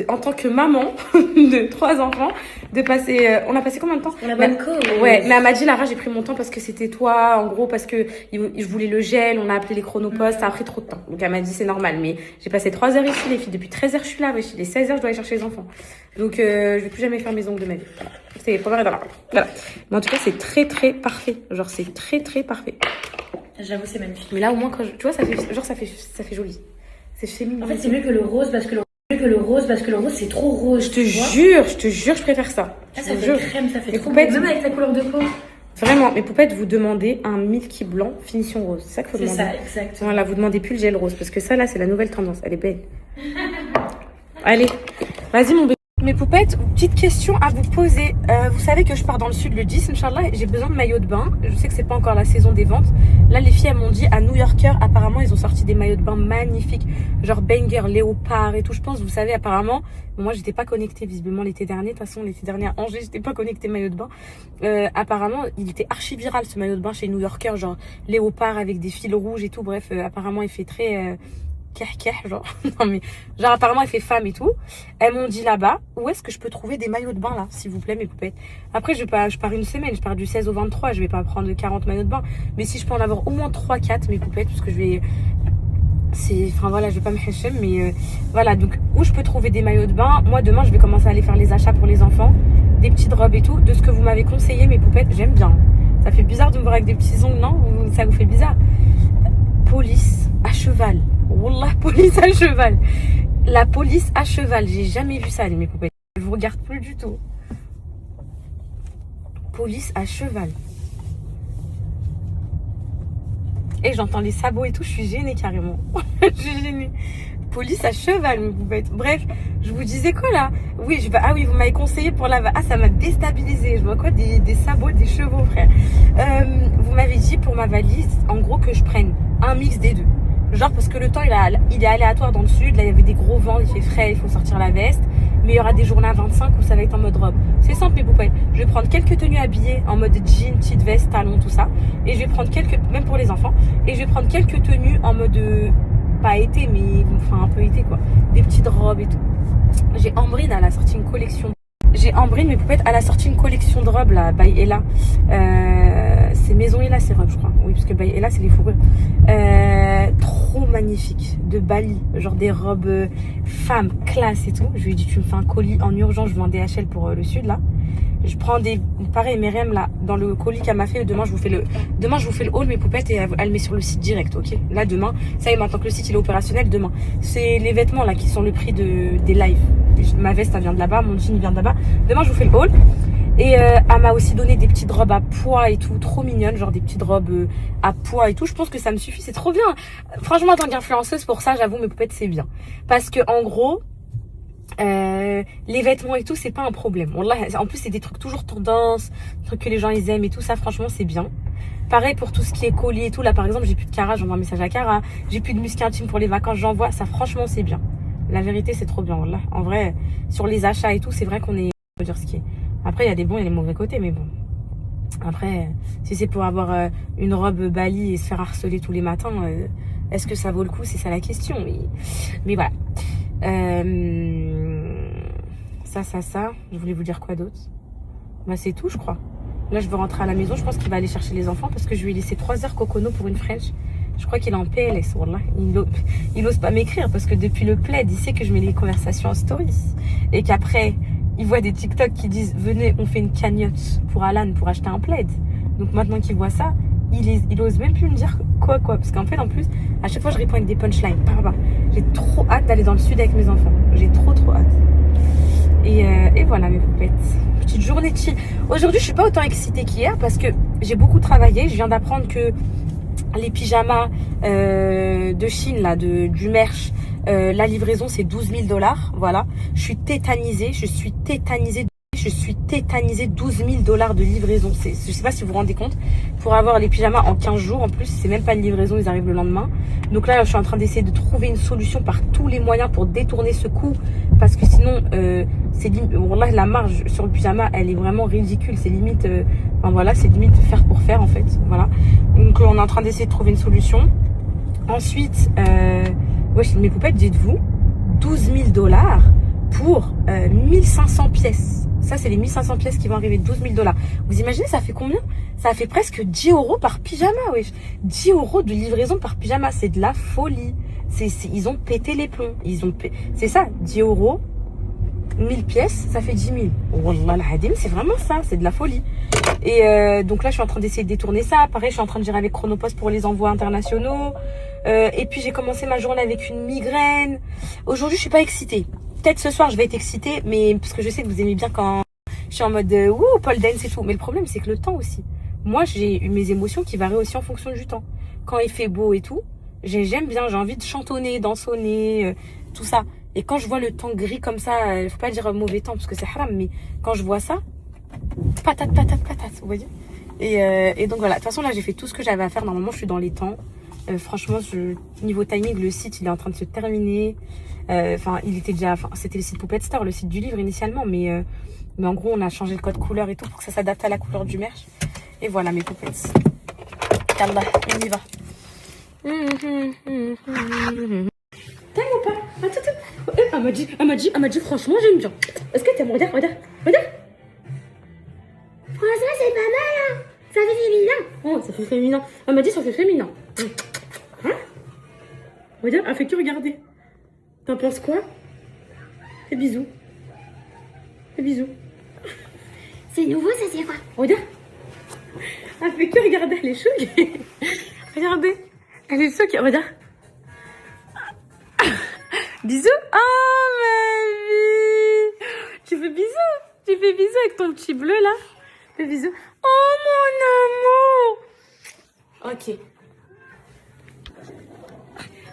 en tant que maman de 3 enfants de passer. On a passé combien de temps? On a bonne cause. Ouais, mais elle m'a dit Lara, j'ai pris mon temps parce que c'était toi, en gros, parce que je voulais le gel, on a appelé les chronopostes, ça a pris trop de temps. Donc elle m'a dit c'est normal, mais j'ai passé 3 heures ici, les filles, depuis 13 heures je suis là, wesh, il est 16 heures, je dois aller chercher les enfants. Donc je vais plus jamais faire mes ongles de ma vie. Voilà. C'est pas vrai dans la voilà. Mais en tout cas, c'est très très parfait. Genre, c'est très très parfait. J'avoue, c'est magnifique. Mais là, au moins, quand tu vois, ça fait, genre, ça fait joli. C'est féminin. En fait, c'est mieux que le rose parce que le rose, c'est trop rose. Je te jure, je préfère ça. Ah, Je ça te fait jure. crème, ça fait Les trop poupettes, beau. Même avec ta couleur de peau. Vraiment, mes poupettes, vous demandez un milky blanc finition rose. C'est ça qu'il faut C'est demander. ça, exact. Voilà, vous demandez plus le gel rose parce que ça, là, c'est la nouvelle tendance. Elle est belle. Allez, vas-y, mon bébé. Mes poupettes, petite question à vous poser. Vous savez que je pars dans le sud le 10, Inch'Allah. J'ai besoin de maillots de bain. Je sais que c'est pas encore la saison des ventes. Là, les filles, elles m'ont dit à New Yorker, apparemment, ils ont sorti des maillots de bain magnifiques. Genre banger, léopard et tout. Je pense, vous savez, apparemment, moi, j'étais pas connectée visiblement l'été dernier. De toute façon, l'été dernier à Angers, j'étais pas connectée maillot de bain. Apparemment, il était archi viral ce maillot de bain chez New Yorker, genre léopard avec des fils rouges et tout. Bref, apparemment, il fait très genre non mais genre apparemment elle fait femme et tout. Elles m'ont dit là-bas où est-ce que je peux trouver des maillots de bain là, s'il vous plaît, mes poupettes. Après je pars une semaine, je pars du 16 au 23, je vais pas prendre 40 maillots de bain, mais si je peux en avoir au moins 3-4, mes poupettes, parce que enfin voilà, je vais pas me hachem, mais voilà, donc où je peux trouver des maillots de bain. Moi demain je vais commencer à aller faire les achats pour les enfants, des petites robes et tout, de ce que vous m'avez conseillé, mes poupettes, j'aime bien. Ça fait bizarre de me voir avec des petits ongles, non? Ça vous fait bizarre? Police à cheval. Wallah, police à cheval. La police à cheval. J'ai jamais vu ça, mes poupées. Je vous regarde plus du tout. Police à cheval. Et j'entends les sabots et tout. Je suis gênée carrément. Je suis gênée. Police à cheval, mes poupettes. Bref, je vous disais quoi là? Oui, ah oui, vous m'avez conseillé pour la... Ah, ça m'a déstabilisé. Je vois quoi? Des sabots, des chevaux, frère. Vous m'avez dit pour ma valise, en gros, que je prenne un mix des deux. Genre parce que le temps il est aléatoire dans le sud. Là il y avait des gros vents, il fait frais, il faut sortir la veste. Mais il y aura des journées à 25 où ça va être en mode robe. C'est simple, mes poupettes. Je vais prendre quelques tenues habillées en mode jean, petite veste, talons, tout ça. Et je vais prendre même pour les enfants. Et je vais prendre quelques tenues en mode pas été, mais enfin un peu été quoi. Des petites robes et tout. J'ai Ambrine, elle a sorti une collection. Mes poupettes, elle a sorti une collection de robes là, by Ella. C'est Maison Ella, ces robes, je crois. Oui, parce que by Ella, c'est les fourrures. Trop magnifique, de Bali, genre des robes femmes, classe et tout. Je lui ai dit, tu me fais un colis en urgence, je vais en DHL pour le sud là. Je prends pareil, Myriam là, dans le colis qu'elle m'a fait. Demain, je vous fais le haul, mes poupettes, et elle met sur le site direct, ok? Là, demain, ça y est, maintenant que le site il est opérationnel, demain. C'est les vêtements là qui sont le prix des lives. Ma veste, elle vient de là-bas, mon jean vient de là-bas. Demain, je vous fais le haul. Et elle m'a aussi donné des petites robes à pois et tout, trop mignonnes, genre des petites robes à pois et tout. Je pense que ça me suffit, c'est trop bien. Franchement, en tant qu'influenceuse, pour ça, j'avoue, mes poupettes, c'est bien. Parce que en gros, les vêtements et tout, c'est pas un problème. En plus, c'est des trucs toujours tendance, des trucs que les gens ils aiment et tout ça. Franchement, c'est bien. Pareil pour tout ce qui est colis et tout. Là, par exemple, j'ai plus de Cara, j'envoie un message à Cara. J'ai plus de musc intime pour les vacances, j'envoie. Ça, franchement, c'est bien. La vérité, c'est trop bien. Wallah. En vrai, sur les achats et tout, c'est vrai qu'on est... On peut dire ce qui est. Après, il y a des bons et des mauvais côtés, mais bon. Après, si c'est pour avoir une robe Bali et se faire harceler tous les matins, est-ce que ça vaut le coup? C'est ça la question. Mais voilà. Ça. Je voulais vous dire quoi d'autre? Bah, c'est tout, je crois. Là, je veux rentrer à la maison. Je pense qu'il va aller chercher les enfants parce que je lui ai laissé 3 heures Cocono pour une French. Je crois qu'il est en PLS, wallah. Il ose pas m'écrire parce que depuis le plaid, il sait que je mets les conversations en stories. Et qu'après, il voit des TikTok qui disent « Venez, on fait une cagnotte pour Alan pour acheter un plaid ». Donc maintenant qu'il voit ça, il ose même plus me dire quoi. Parce qu'en fait, en plus, à chaque fois, je réponds avec des punchlines. J'ai trop hâte d'aller dans le sud avec mes enfants. J'ai trop hâte. Et voilà, mes poupettes. Petite journée de chill. Aujourd'hui, je suis pas autant excitée qu'hier parce que j'ai beaucoup travaillé. Je viens d'apprendre que les pyjamas de Chine, là, du merch, la livraison, c'est 12 000 $. Voilà. Je suis tétanisée. 12 000 $ de livraison. Je sais pas si vous vous rendez compte. Pour avoir les pyjamas en 15 jours, en plus, c'est même pas une livraison, ils arrivent le lendemain. Donc là, je suis en train d'essayer de trouver une solution par tous les moyens pour détourner ce coût. Parce que sinon, là, la marge sur le pyjama, elle est vraiment ridicule. C'est limite, c'est limite faire pour faire, en fait. Voilà. Donc, on est en train d'essayer de trouver une solution. Ensuite, Wesh, mes poupettes, dites-vous, 12 000 dollars pour 1500 pièces. Ça, c'est les 1500 pièces qui vont arriver, 12 000 dollars. Vous imaginez, ça fait combien? Ça fait presque 10 euros par pyjama, wesh. 10 euros de livraison par pyjama, c'est de la folie. Ils ont pété les plombs. C'est ça, 10 euros, 1000 pièces, ça fait 10 000. Wallah al-hadim, c'est vraiment ça, c'est de la folie. Et donc là, je suis en train d'essayer de détourner ça. Pareil, je suis en train de gérer avec Chronopost pour les envois internationaux. Et puis, j'ai commencé ma journée avec une migraine. Aujourd'hui, je suis pas excitée. Peut-être ce soir, je vais être excitée, mais parce que je sais que vous aimez bien quand je suis en mode wouh, pole dance et tout. Mais le problème, c'est que le temps aussi. Moi, j'ai eu mes émotions qui varient aussi en fonction du temps. Quand il fait beau et tout, j'aime bien, j'ai envie de chantonner, dansonner, tout ça. Et quand je vois le temps gris comme ça, faut pas dire mauvais temps parce que c'est haram, mais quand je vois ça, patate, vous voyez. Et donc voilà, de toute façon là j'ai fait tout ce que j'avais à faire, normalement je suis dans les temps. Franchement, niveau timing, le site il est en train de se terminer. Enfin, c'était le site Poupette Store, le site du livre initialement, mais en gros on a changé le code couleur et tout pour que ça s'adapte à la couleur du merch. Et voilà mes poupettes. Yallah, on y va. T'aimes ou pas? Attends. Elle m'a dit franchement j'aime bien. Est-ce que t'aimes? Regarde. Franchement, c'est pas mal, hein. Ça fait féminin. Oh, ça fait féminin. Elle m'a dit ça fait féminin. Hein? Regarde, elle fait que regarder. T'en penses quoi? Fais bisous. C'est nouveau, ça, c'est quoi? Regarde. Elle fait que regarder, elle est choquée. Regardez. Elle est choquée, regarde. Bisous. Oh, ma vie. Tu fais bisous avec ton petit bleu, là. Fais bisous. Oh, mon amour. Ok.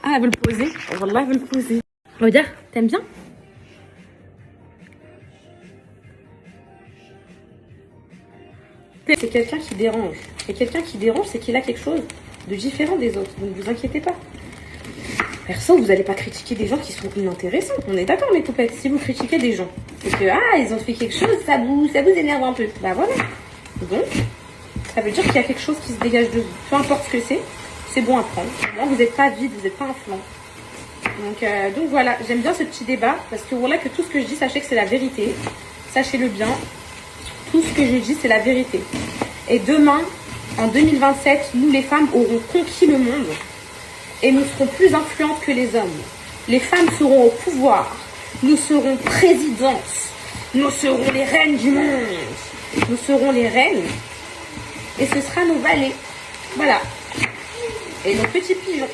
Ah, elle veut le poser. Wallah, elle veut le poser. Regarde, t'aimes bien? C'est quelqu'un qui dérange. Et quelqu'un qui dérange, c'est qu'il a quelque chose de différent des autres. Donc, ne vous inquiétez pas. Perso, vous n'allez pas critiquer des gens qui sont inintéressants. On est d'accord, mes poupettes. Si vous critiquez des gens, c'est que, ils ont fait quelque chose, ça vous énerve un peu. Bah voilà. Donc, ça veut dire qu'il y a quelque chose qui se dégage de vous. Peu importe ce que c'est bon à prendre. Là, vous n'êtes pas vide, vous n'êtes pas un flanc. Donc voilà, j'aime bien ce petit débat. Parce que voilà, que tout ce que je dis, sachez que c'est la vérité. Sachez-le bien. Tout ce que je dis, c'est la vérité. Et demain, en 2027, nous, les femmes, aurons conquis le monde. Et nous serons plus influentes que les hommes. Les femmes seront au pouvoir. Nous serons présidentes. Nous serons les reines du monde. Nous serons les reines. Et ce sera nos valets. Voilà. Et nos petits pigeons.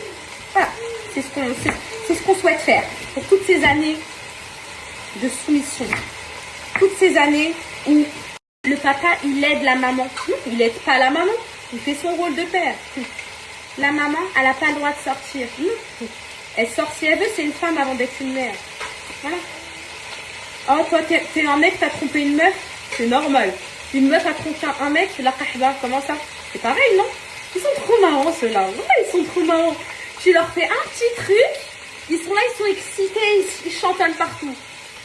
Voilà. C'est ce qu'on souhaite faire. Pour toutes ces années de soumission. Toutes ces années où le papa, il aide la maman. Il n'aide pas la maman. Il fait son rôle de père. La maman, elle n'a pas le droit de sortir. Elle sort si elle veut, c'est une femme avant d'être une mère. Voilà. Oh, toi, t'es un mec, t'as trompé une meuf, c'est normal. Une meuf a trompé un mec, la kahba, comment ça? C'est pareil, non? Ils sont trop marrants, ceux-là. Ouais, ils sont trop marrants. Tu leur fais un petit truc, ils sont là, ils sont excités, ils chantonnent partout.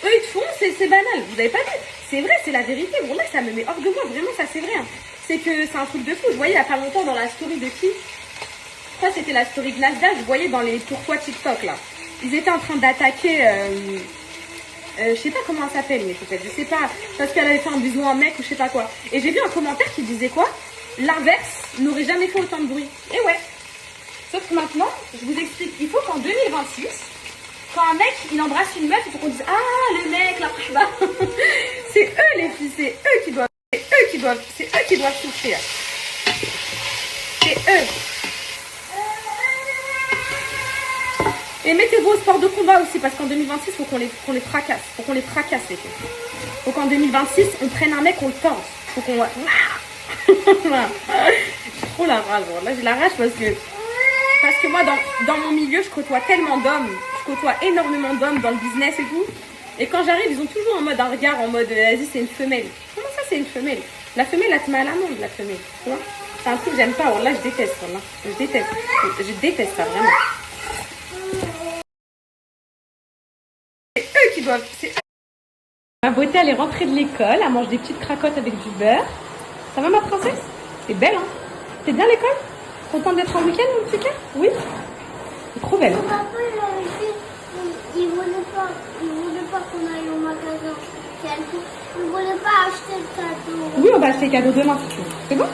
Eux, ils te font, c'est banal. Vous avez pas vu? C'est vrai, c'est la vérité. Bon, là, ça me met hors de moi. Vraiment, ça, c'est vrai. Hein. C'est que c'est un truc de fou. Je voyais il y a pas longtemps dans la story de qui? Ça, c'était la story de Nasdaq. Je voyais dans les pourquoi TikTok, là. Ils étaient en train d'attaquer... je sais pas comment elle s'appelle, mais peut-être, je sais pas, parce qu'elle avait fait un bisou à un mec ou je sais pas quoi. Et j'ai vu un commentaire qui disait quoi? L'inverse n'aurait jamais fait autant de bruit. Et ouais. Sauf que maintenant, je vous explique, il faut qu'en 2026, quand un mec, il embrasse une meuf, il faut qu'on dise, ah, le mec, la prima. C'est eux les filles, c'est eux qui doivent souffrir. C'est eux. Et mettez-vous au sport de combat aussi, parce qu'en 2026, il faut qu'on les fracasse. Faut qu'on les fracasse, les filles. Faut qu'en 2026, on prenne un mec, on le pense. Faut qu'on... J'ai trop la rage. Là, j'ai la rage parce que moi, dans mon milieu, je côtoie tellement d'hommes. Je côtoie énormément d'hommes dans le business et tout. Et quand j'arrive, ils ont toujours un regard en mode, vas-y, c'est une femelle. Comment ça, c'est une femelle? La femelle, elle te met à l'amende, la femelle. Tu vois? C'est un truc que j'aime pas. Là, je déteste. Là. Je déteste ça, vraiment. Ma beauté, elle est rentrée de l'école, elle mange des petites cracottes avec du beurre. Ça va, ma princesse? T'es belle, hein? T'es bien à l'école? Contente d'être en week-end, mon petit cœur? Oui? T'es trop belle. Papa, il a Je ne voulais pas acheter le cadeau. Oui, on va acheter le cadeau demain si tu veux. C'est bon?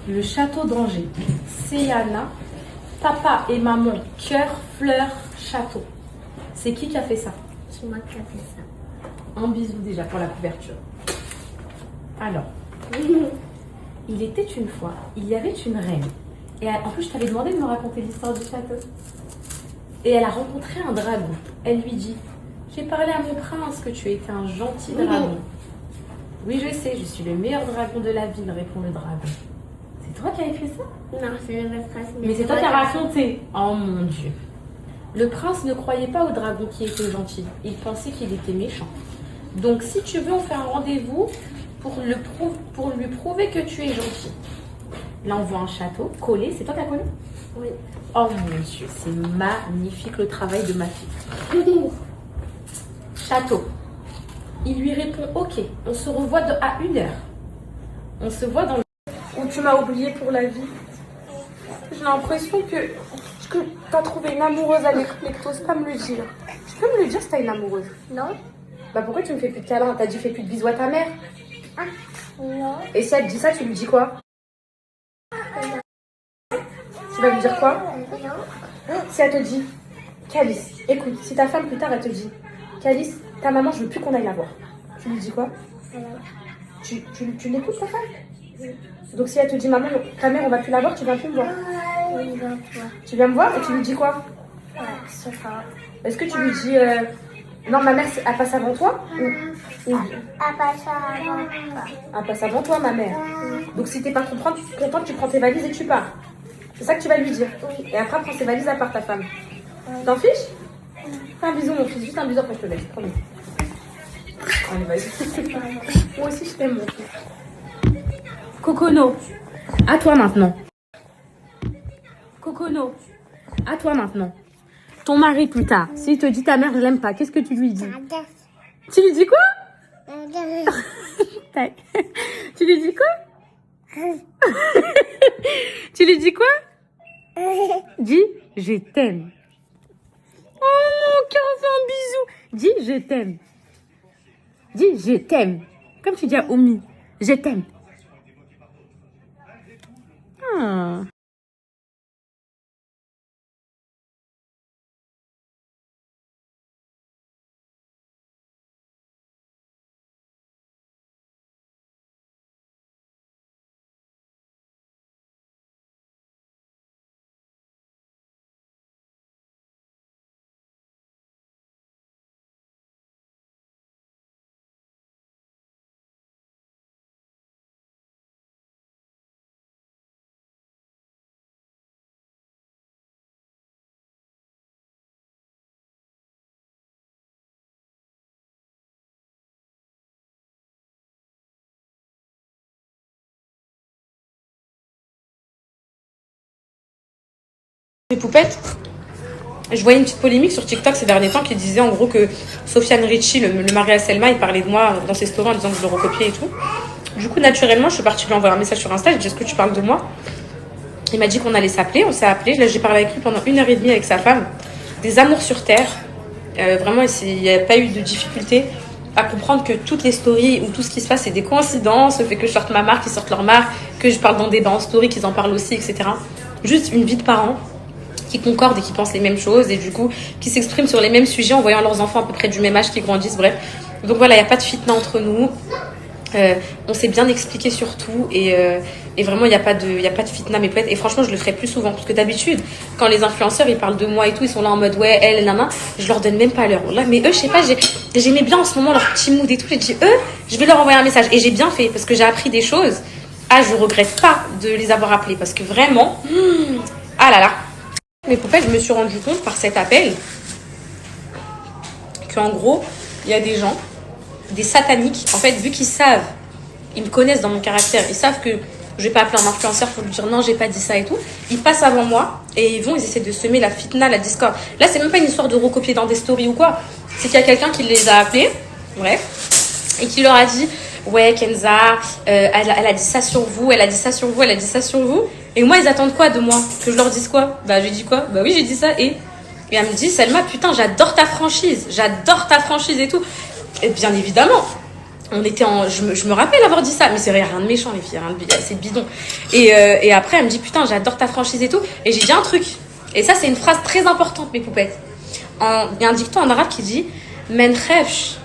Le château d'Angers. Céana, papa et maman, cœur, fleur, château. C'est qui a fait ça? C'est moi qui ai fait ça. Un bisou déjà pour la couverture. Alors, il était une fois, il y avait une reine. Et en plus, je t'avais demandé de me raconter l'histoire du château. Et elle a rencontré un dragon. Elle lui dit, j'ai parlé à mon prince que tu étais un gentil dragon. Oui, je sais, je suis le meilleur dragon de la ville, répond le dragon. C'est toi qui avais fait ça? Non, c'est le prince. Mais c'est toi qui as raconté. Oh mon Dieu. Le prince ne croyait pas au dragon qui était gentil. Il pensait qu'il était méchant. Donc, si tu veux, on fait un rendez-vous pour lui prouver que tu es gentil. Là, on voit un château collé. C'est toi qui as collé? Oui. Oh mon Dieu, c'est magnifique le travail de ma fille. Château. Il lui répond, ok, on se revoit à 1h. On se voit dans le... Où tu m'as oublié pour la vie. J'ai l'impression que t'as trouvé une amoureuse avec mais que t'oses pas me le dire. Tu peux me le dire si t'as une amoureuse? Non. Bah pourquoi tu me fais plus de câlins? T'as dit fais plus de bisous à ta mère. Ah, non. Et si elle te dit ça, tu lui dis quoi? Tu vas lui dire quoi? Non. Si elle te dit, Calice, écoute, si ta femme plus tard elle te dit, Calice, ta maman, je veux plus qu'on aille la voir. Tu lui dis quoi? Tu l'écoutes ta femme? Donc si elle te dit, maman, ta mère, on va plus la voir, tu viens plus me voir. Oui, donc, toi. Tu viens me voir et tu lui dis quoi? Ouais, c'est ça. Est-ce que tu lui dis, non, ma mère, elle passe avant toi? Ou À passer avant toi. elle passe avant toi, ma mère. Donc si t'es pas contente, tu prends tes valises et tu pars. C'est ça que tu vas lui dire. Et après, prends ses valises à part ta femme. T'en fiches? Fais un bisou, mon fils. Juste un bisou après je te laisse. Promis. Allez, vas-y. Moi aussi, je t'aime, mon fils. Cocono, à toi maintenant. Cocono, à toi maintenant. Ton mari plus tard, s'il te dit ta mère, je l'aime pas, qu'est-ce que tu lui dis? Tu lui dis quoi? Tac. Tu lui dis quoi? Tu lui dis quoi? Dis, je t'aime. Oh mon cœur, fais un bisou. Dis, je t'aime. Dis, je t'aime. Comme tu dis à Omi, je t'aime. Ah. Les poupettes. Je voyais une petite polémique sur TikTok ces derniers temps qui disait en gros que Sofiane Richie, le mari à Selma, il parlait de moi dans ses stories en disant que je le recopiais et tout. Du coup, naturellement, je suis partie lui envoyer un message sur Insta. Je lui ai dit, est-ce que tu parles de moi? Il m'a dit qu'on allait s'appeler. On s'est appelé. Là, j'ai parlé avec lui pendant 1h30 avec sa femme. Des amours sur terre. Vraiment, il n'y a pas eu de difficulté à comprendre que toutes les stories ou tout ce qui se passe, c'est des coïncidences. Le fait que je sorte ma marque, qu'ils sortent leur marque, que je parle dans des débat en story, qu'ils en parlent aussi, etc. Juste une vie de parents qui concordent et qui pensent les mêmes choses et du coup qui s'expriment sur les mêmes sujets en voyant leurs enfants à peu près du même âge qui grandissent, bref. Donc voilà, il n'y a pas de fitna entre nous. On s'est bien expliqué sur tout et vraiment il n'y a pas de fitna mes poètes. Et franchement je le ferai plus souvent parce que d'habitude quand les influenceurs ils parlent de moi et tout, ils sont là en mode ouais elle nana, je leur donne même pas l'heure là. Mais eux je sais pas, j'aimais bien en ce moment leur petit mood et tout. J'ai dit je vais leur envoyer un message et j'ai bien fait parce que j'ai appris des choses. Je regrette pas de les avoir appelés parce que vraiment ah là là. Mes poupettes, je me suis rendu compte par cet appel qu'en gros, il y a des gens, des sataniques, en fait, vu qu'ils savent, ils me connaissent dans mon caractère, ils savent que je vais pas appeler un influenceur pour lui dire non, j'ai pas dit ça et tout, ils passent avant moi et ils essaient de semer la fitna, la discorde. Là, c'est même pas une histoire de recopier dans des stories ou quoi, c'est qu'il y a quelqu'un qui les a appelés, bref, et qui leur a dit ouais, Kenza, elle a dit ça sur vous, elle a dit ça sur vous, elle a dit ça sur vous. Et moi, ils attendent quoi de moi? Que je leur dise quoi? Bah, je lui dis quoi? Bah oui, j'ai dit ça. Et elle me dit, Selma, putain, j'adore ta franchise et tout. Et bien évidemment, on était en... Je me rappelle avoir dit ça, mais c'est rien de méchant, les filles, c'est bidon. Et après, elle me dit, putain, j'adore ta franchise et tout. Et j'ai dit un truc. Et ça, c'est une phrase très importante, mes poupettes. Il y a un dicton en arabe qui dit, Men khafsh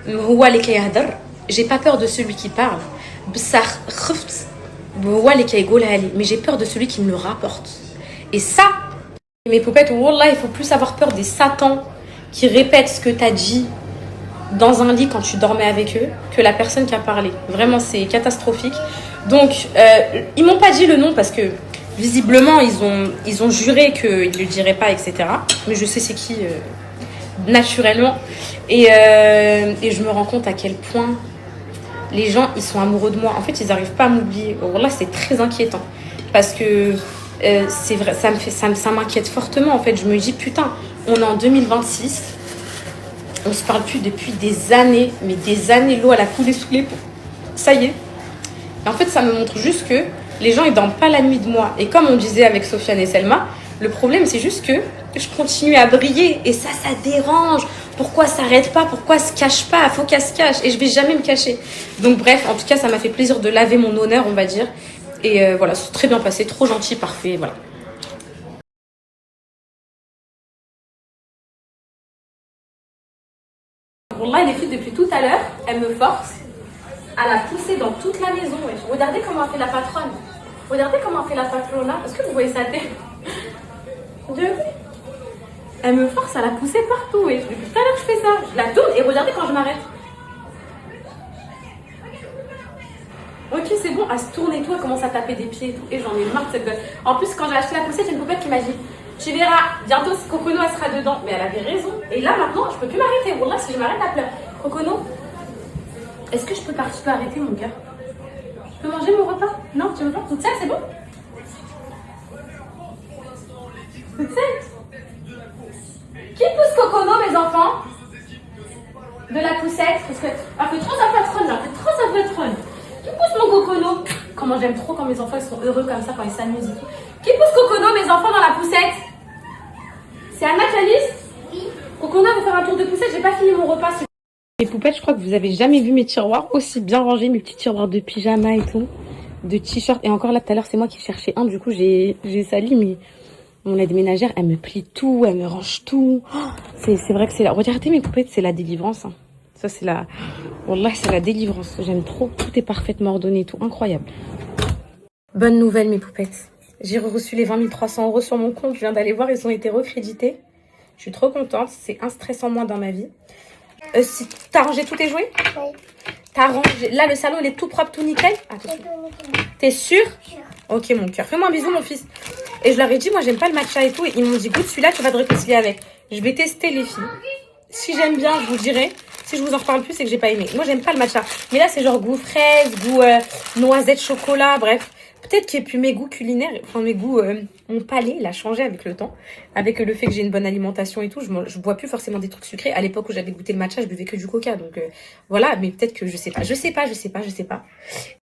huwa li kayahdar. J'ai pas peur de celui qui parle. Bsakh khft huwa li kayqolha li. Mais j'ai peur de celui qui me le rapporte. Et ça, mes poupettes, wallah, il faut plus avoir peur des satans qui répètent ce que t'as dit dans un lit quand tu dormais avec eux que la personne qui a parlé. Vraiment, c'est catastrophique. Donc, ils m'ont pas dit le nom parce que visiblement, ils ont juré qu'ils ne le diraient pas, etc. Mais je sais c'est qui, naturellement. Et je me rends compte à quel point les gens, ils sont amoureux de moi. En fait, ils n'arrivent pas à m'oublier. Là, c'est très inquiétant. Parce que c'est vrai, ça m'inquiète fortement. En fait, je me dis, putain, on est en 2026. On se parle plus depuis des années, mais des années, l'eau elle a coulé sous les ponts. Ça y est. Et en fait, ça me montre juste que les gens ils dorment pas la nuit de moi. Et comme on disait avec Sofiane et Selma, le problème c'est juste que je continue à briller et ça dérange. Pourquoi ça s'arrête pas? Pourquoi se cache pas? Faut qu'elle se cache et je vais jamais me cacher. Donc bref, en tout cas, ça m'a fait plaisir de laver mon honneur, on va dire. Et voilà, c'est très bien passé, trop gentil, parfait, voilà. Wallah, les filles, depuis tout à l'heure, elles me forcent à la pousser dans toute la maison. Wesh. Regardez comment elle fait la patronne. Regardez comment elle fait la patrona. Est-ce que vous voyez sa tête? Elle me force à la pousser partout. Wesh. Depuis tout à l'heure, je fais ça. Je la tourne et regardez quand je m'arrête. Ok, c'est bon. Elle se tourne et tout. Elle commence à taper des pieds et tout. Et j'en ai marre de cette gosse. En plus, quand j'ai acheté la poussette, il y a une poupette qui m'a dit, tu verras, bientôt Cocono elle sera dedans. Mais elle avait raison. Et là maintenant, je peux plus m'arrêter. Wallah, si je m'arrête, elle pleure. Cocono, est-ce que je peux arrêter mon gars? Je peux manger mon repas? Non, tu veux pas? Toute seule, c'est bon? Toute seule? Qui pousse Cocono, mes enfants? De la poussette? Parce que elle fait trop sa patronne, là. Elle fait trop sa patronne. Qui pousse mon Cocono? Comment j'aime trop quand mes enfants ils sont heureux comme ça, quand ils s'amusent et tout. Qui pousse Cocono, mes enfants, dans la poussette? C'est Anna Calice? Oui. Cocono va faire un tour de poussette, j'ai pas fini mon repas. Les poupettes, je crois que vous avez jamais vu mes tiroirs aussi bien rangés, mes petits tiroirs de pyjama et tout, de t-shirts. Et encore là, tout à l'heure, c'est moi qui cherchais un, du coup, j'ai sali, mais mon aide ménagère, elle me plie tout, elle me range tout. Oh, c'est vrai que c'est la... Regardez mes poupettes, c'est la délivrance. Hein. Ça, c'est la... Wallah, c'est la délivrance. J'aime trop. Tout est parfaitement ordonné et tout. Incroyable. Bonne nouvelle, mes poupettes. J'ai reçu les 20 300 € sur mon compte. Je viens d'aller voir, ils ont été recrédités. Je suis trop contente. C'est un stress en moins dans ma vie. T'as rangé tous tes jouets? Oui. T'as rangé... Là, le salon, il est tout propre, tout nickel? Attention. T'es sûre? Ok, mon cœur. Fais-moi un bisou, mon fils. Et je leur ai dit, moi, j'aime pas le matcha et tout. Et ils m'ont dit, goûte celui-là, tu vas te réconcilier avec. Je vais tester, les filles. Si j'aime bien, je vous dirai. Si je vous en reparle plus, c'est que j'ai pas aimé. Moi, j'aime pas le matcha. Mais là, c'est genre goût fraise, goût noisette, chocolat, bref. Peut-être que puis mes goûts culinaires, enfin mes goûts, mon palais, il a changé avec le temps. Avec le fait que j'ai une bonne alimentation et tout, je bois plus forcément des trucs sucrés. À l'époque où j'avais goûté le matcha, je buvais que du coca. Donc voilà, mais peut-être que je sais pas.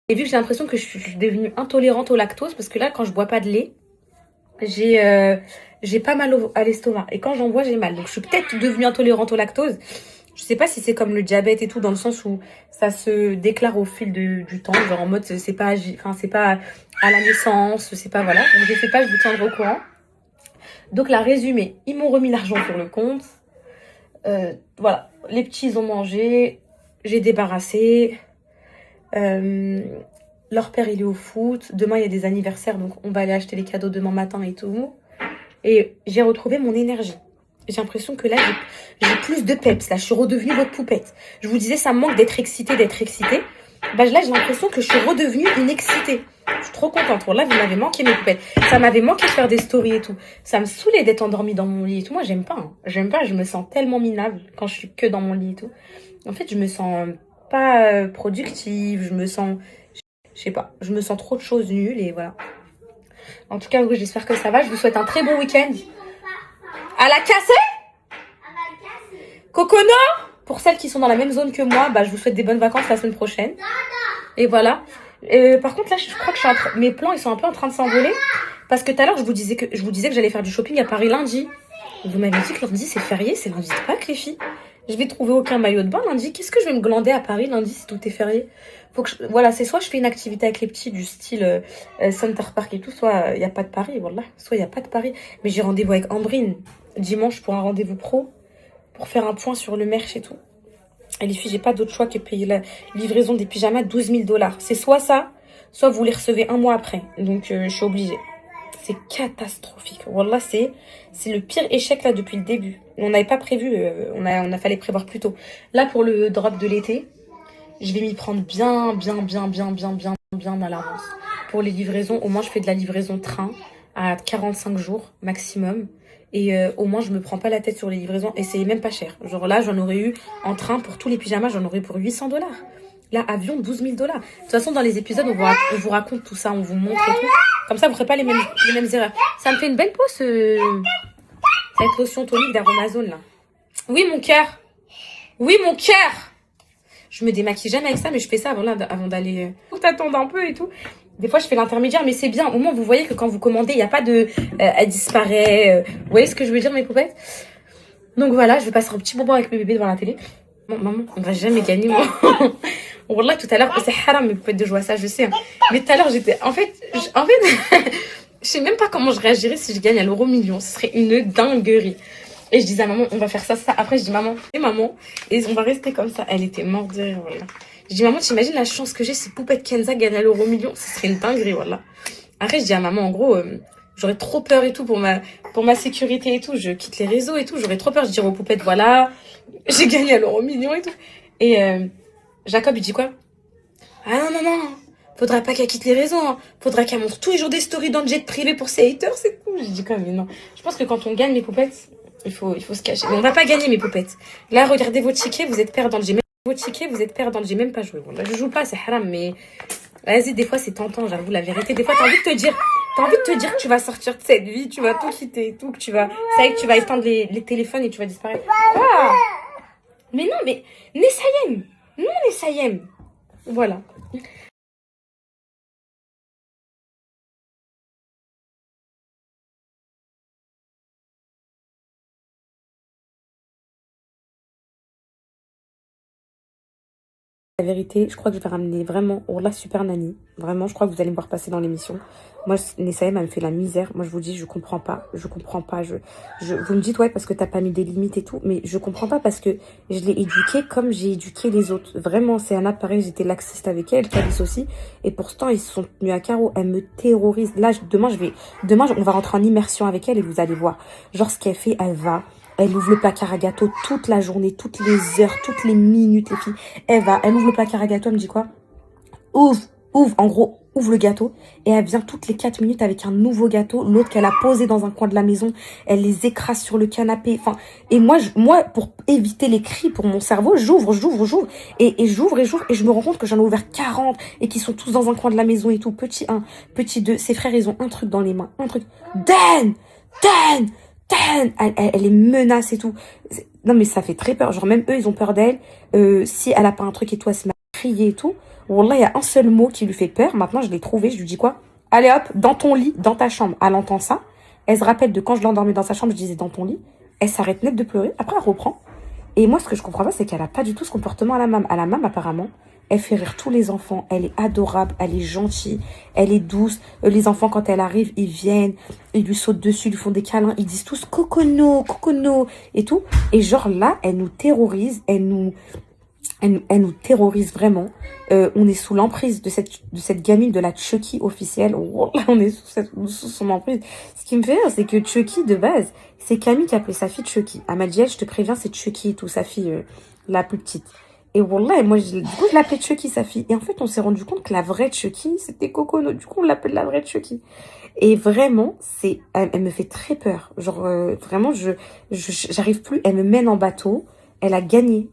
Et vu que j'ai l'impression que je suis devenue intolérante au lactose, parce que là, quand je bois pas de lait, j'ai pas mal à l'estomac. Et quand j'en bois, j'ai mal. Donc je suis peut-être devenue intolérante au lactose. Je sais pas si c'est comme le diabète et tout, dans le sens où ça se déclare au fil du temps, genre en mode c'est pas à la naissance, c'est pas voilà. Donc je sais pas, je vous tiendrai au courant. Donc là, résumé, ils m'ont remis l'argent sur le compte. Voilà, les petits ils ont mangé, j'ai débarrassé. Leur père il est au foot. Demain il y a des anniversaires, donc on va aller acheter les cadeaux demain matin et tout. Et j'ai retrouvé mon énergie. J'ai l'impression que là, j'ai plus de peps. Là, je suis redevenue votre poupette. Je vous disais, ça me manque d'être excitée. Bah là, j'ai l'impression que je suis redevenue une excitée. Je suis trop contente. Là, vous m'avez manqué mes poupettes. Ça m'avait manqué de faire des stories et tout. Ça me saoulait d'être endormie dans mon lit et tout. Moi, j'aime pas. Hein. J'aime pas. Je me sens tellement minable quand je suis que dans mon lit et tout. En fait, je me sens pas productive. Je me sens... Je sais pas. Je me sens trop de choses nulles et voilà. En tout cas, oui, j'espère que ça va. Je vous souhaite un très bon week-end. À la cassée? Cocono? Pour celles qui sont dans la même zone que moi, bah, je vous souhaite des bonnes vacances la semaine prochaine. Et voilà. Par contre, là, je crois que mes plans, ils sont un peu en train de s'envoler. Parce que tout à l'heure, je vous disais que j'allais faire du shopping à Paris lundi. Vous m'avez dit que lundi, c'est férié, c'est lundi de Pâques, les filles. Je vais trouver aucun maillot de bain lundi. Qu'est-ce que je vais me glander à Paris lundi si tout est férié? Voilà, c'est soit je fais une activité avec les petits du style Center Park et tout, soit il n'y a pas de Paris, voilà. Soit il n'y a pas de Paris. Mais j'ai rendez-vous avec Ambrine dimanche pour un rendez-vous pro, pour faire un point sur le merch et tout. Et les filles, j'ai pas d'autre choix que payer la livraison des pyjamas 12 000 $. C'est soit ça, soit vous les recevez un mois après. Donc, je suis obligée. C'est catastrophique. Wallah, c'est le pire échec là depuis le début. On n'avait pas prévu, on a fallu prévoir plus tôt. Là, pour le drop de l'été, je vais m'y prendre bien à l'avance. Pour les livraisons, au moins, je fais de la livraison train à 45 jours maximum. Et au moins, je me prends pas la tête sur les livraisons. Et c'est même pas cher. Genre là, j'en aurais eu en train pour tous les pyjamas, j'en aurais pour 800 $. Là, avion, 12 000 $. De toute façon, dans les épisodes, on vous raconte tout ça, on vous montre et tout. Comme ça, vous ferez pas les mêmes erreurs. Ça me fait une belle peau, cette lotion tonique d'Aromazone, là. Oui, mon cœur. Oui, mon cœur. Je me démaquille jamais avec ça, mais je fais ça avant d'aller... Faut t'attendre un peu et tout. Des fois, je fais l'intermédiaire, mais c'est bien. Au moins, vous voyez que quand vous commandez, il n'y a pas de... elle disparaît. Vous voyez ce que je veux dire, mes poupettes? Donc voilà, je vais passer un petit moment avec mes bébés devant la télé. Bon, maman, on va jamais gagner, moi. Wallah, tout à l'heure, c'est haram, mes poupettes, de jouer à ça, je sais. Hein. Mais tout à l'heure, j'étais... En fait, je sais même pas comment je réagirais si je gagne à l'euro million. Ce serait une dinguerie. Et je disais à maman, on va faire ça. Après, je dis maman, et on va rester comme ça. Elle était morte de rire, voilà. Je dis maman, t'imagines la chance que j'ai si Poupette Kenza gagne à l'euro million? Ce serait une dinguerie, voilà. Après, je dis à maman, en gros, j'aurais trop peur et tout pour ma sécurité et tout. Je quitte les réseaux et tout. J'aurais trop peur. Je dirais aux poupettes, voilà, j'ai gagné à l'euro million et tout. Et Jacob, il dit quoi? Ah non. Faudra pas qu'elle quitte les réseaux. Hein. Faudra qu'elle montre tous les jours des stories dans le jet privé pour ses haters, c'est tout. J'ai dit quoi, mais non. Je pense que quand on gagne, les poupettes, il faut se cacher. Mais on va pas gagner, mes poupettes. Là, regardez vos tickets, vous êtes perdantes. J'ai même pas joué. Voilà. Je joue pas, c'est haram, mais vas-y, des fois c'est tentant, j'avoue la vérité. Des fois t'as envie de te dire que tu vas sortir de cette vie, tu vas tout quitter et tout, que tu vas éteindre les téléphones et tu vas disparaître. Quoi? Mais non, mais Nessayem. Non, Nessayem. Voilà. La vérité, je crois que je vais ramener vraiment Orla Super Nanny. Vraiment, je crois que vous allez me voir passer dans l'émission. Moi, Nessaïm, elle me fait la misère. Moi, je vous dis, je comprends pas. Vous me dites, ouais, parce que t'as pas mis des limites et tout. Mais je comprends pas parce que je l'ai éduquée comme j'ai éduqué les autres. Vraiment, c'est un pareil, j'étais laxiste avec elle, Calice aussi. Et pourtant, ils se sont tenus à carreau. Elle me terrorise. Là, demain, on va rentrer en immersion avec elle et vous allez voir. Genre, ce qu'elle fait, elle ouvre le placard à gâteau toute la journée, toutes les heures, toutes les minutes, les filles. Elle ouvre le placard à gâteau, elle me dit quoi? Ouvre, en gros, ouvre le gâteau. Et elle vient toutes les 4 minutes avec un nouveau gâteau. L'autre qu'elle a posé dans un coin de la maison, elle les écrase sur le canapé. Enfin, et moi, pour éviter les cris pour mon cerveau, j'ouvre. Et j'ouvre, et je me rends compte que j'en ai ouvert 40 et qu'ils sont tous dans un coin de la maison et tout. Petit 1, petit 2, ses frères, ils ont un truc dans les mains. Un truc. Dan! Elle les menace et tout. Non, mais ça fait très peur. Genre, même eux, ils ont peur d'elle. Si elle a pas un truc et tout, elle se met à crier et tout. Wallah, il y a un seul mot qui lui fait peur. Maintenant, je l'ai trouvé. Je lui dis quoi? Allez hop, dans ton lit, dans ta chambre. Elle entend ça. Elle se rappelle de quand je l'endormais dans sa chambre, je disais dans ton lit. Elle s'arrête net de pleurer. Après, elle reprend. Et moi, ce que je comprends pas, c'est qu'elle a pas du tout ce comportement à la mam. À la mam, apparemment, elle fait rire tous les enfants. Elle est adorable, elle est gentille, elle est douce. Les enfants, quand elle arrive, ils viennent, ils lui sautent dessus, ils lui font des câlins. Ils disent tous cocono et tout. Et genre là, elle nous terrorise, elle nous terrorise vraiment. On est sous l'emprise de cette gamine de la Chucky officielle. Oh, là, on est sous son emprise. Ce qui me fait rire, c'est que Chucky, de base, c'est Camille qui appelait sa fille Chucky. Elle m'a dit, elle, je te préviens, c'est Chucky et tout, sa fille la plus petite. Et wallah, moi, du coup, je l'appelais Chucky, sa fille. Et en fait, on s'est rendu compte que la vraie Chucky, c'était Cocono. Du coup, on l'appelle la vraie Chucky. Et vraiment, elle me fait très peur. Genre, vraiment, j'arrive plus. Elle me mène en bateau. Elle a gagné.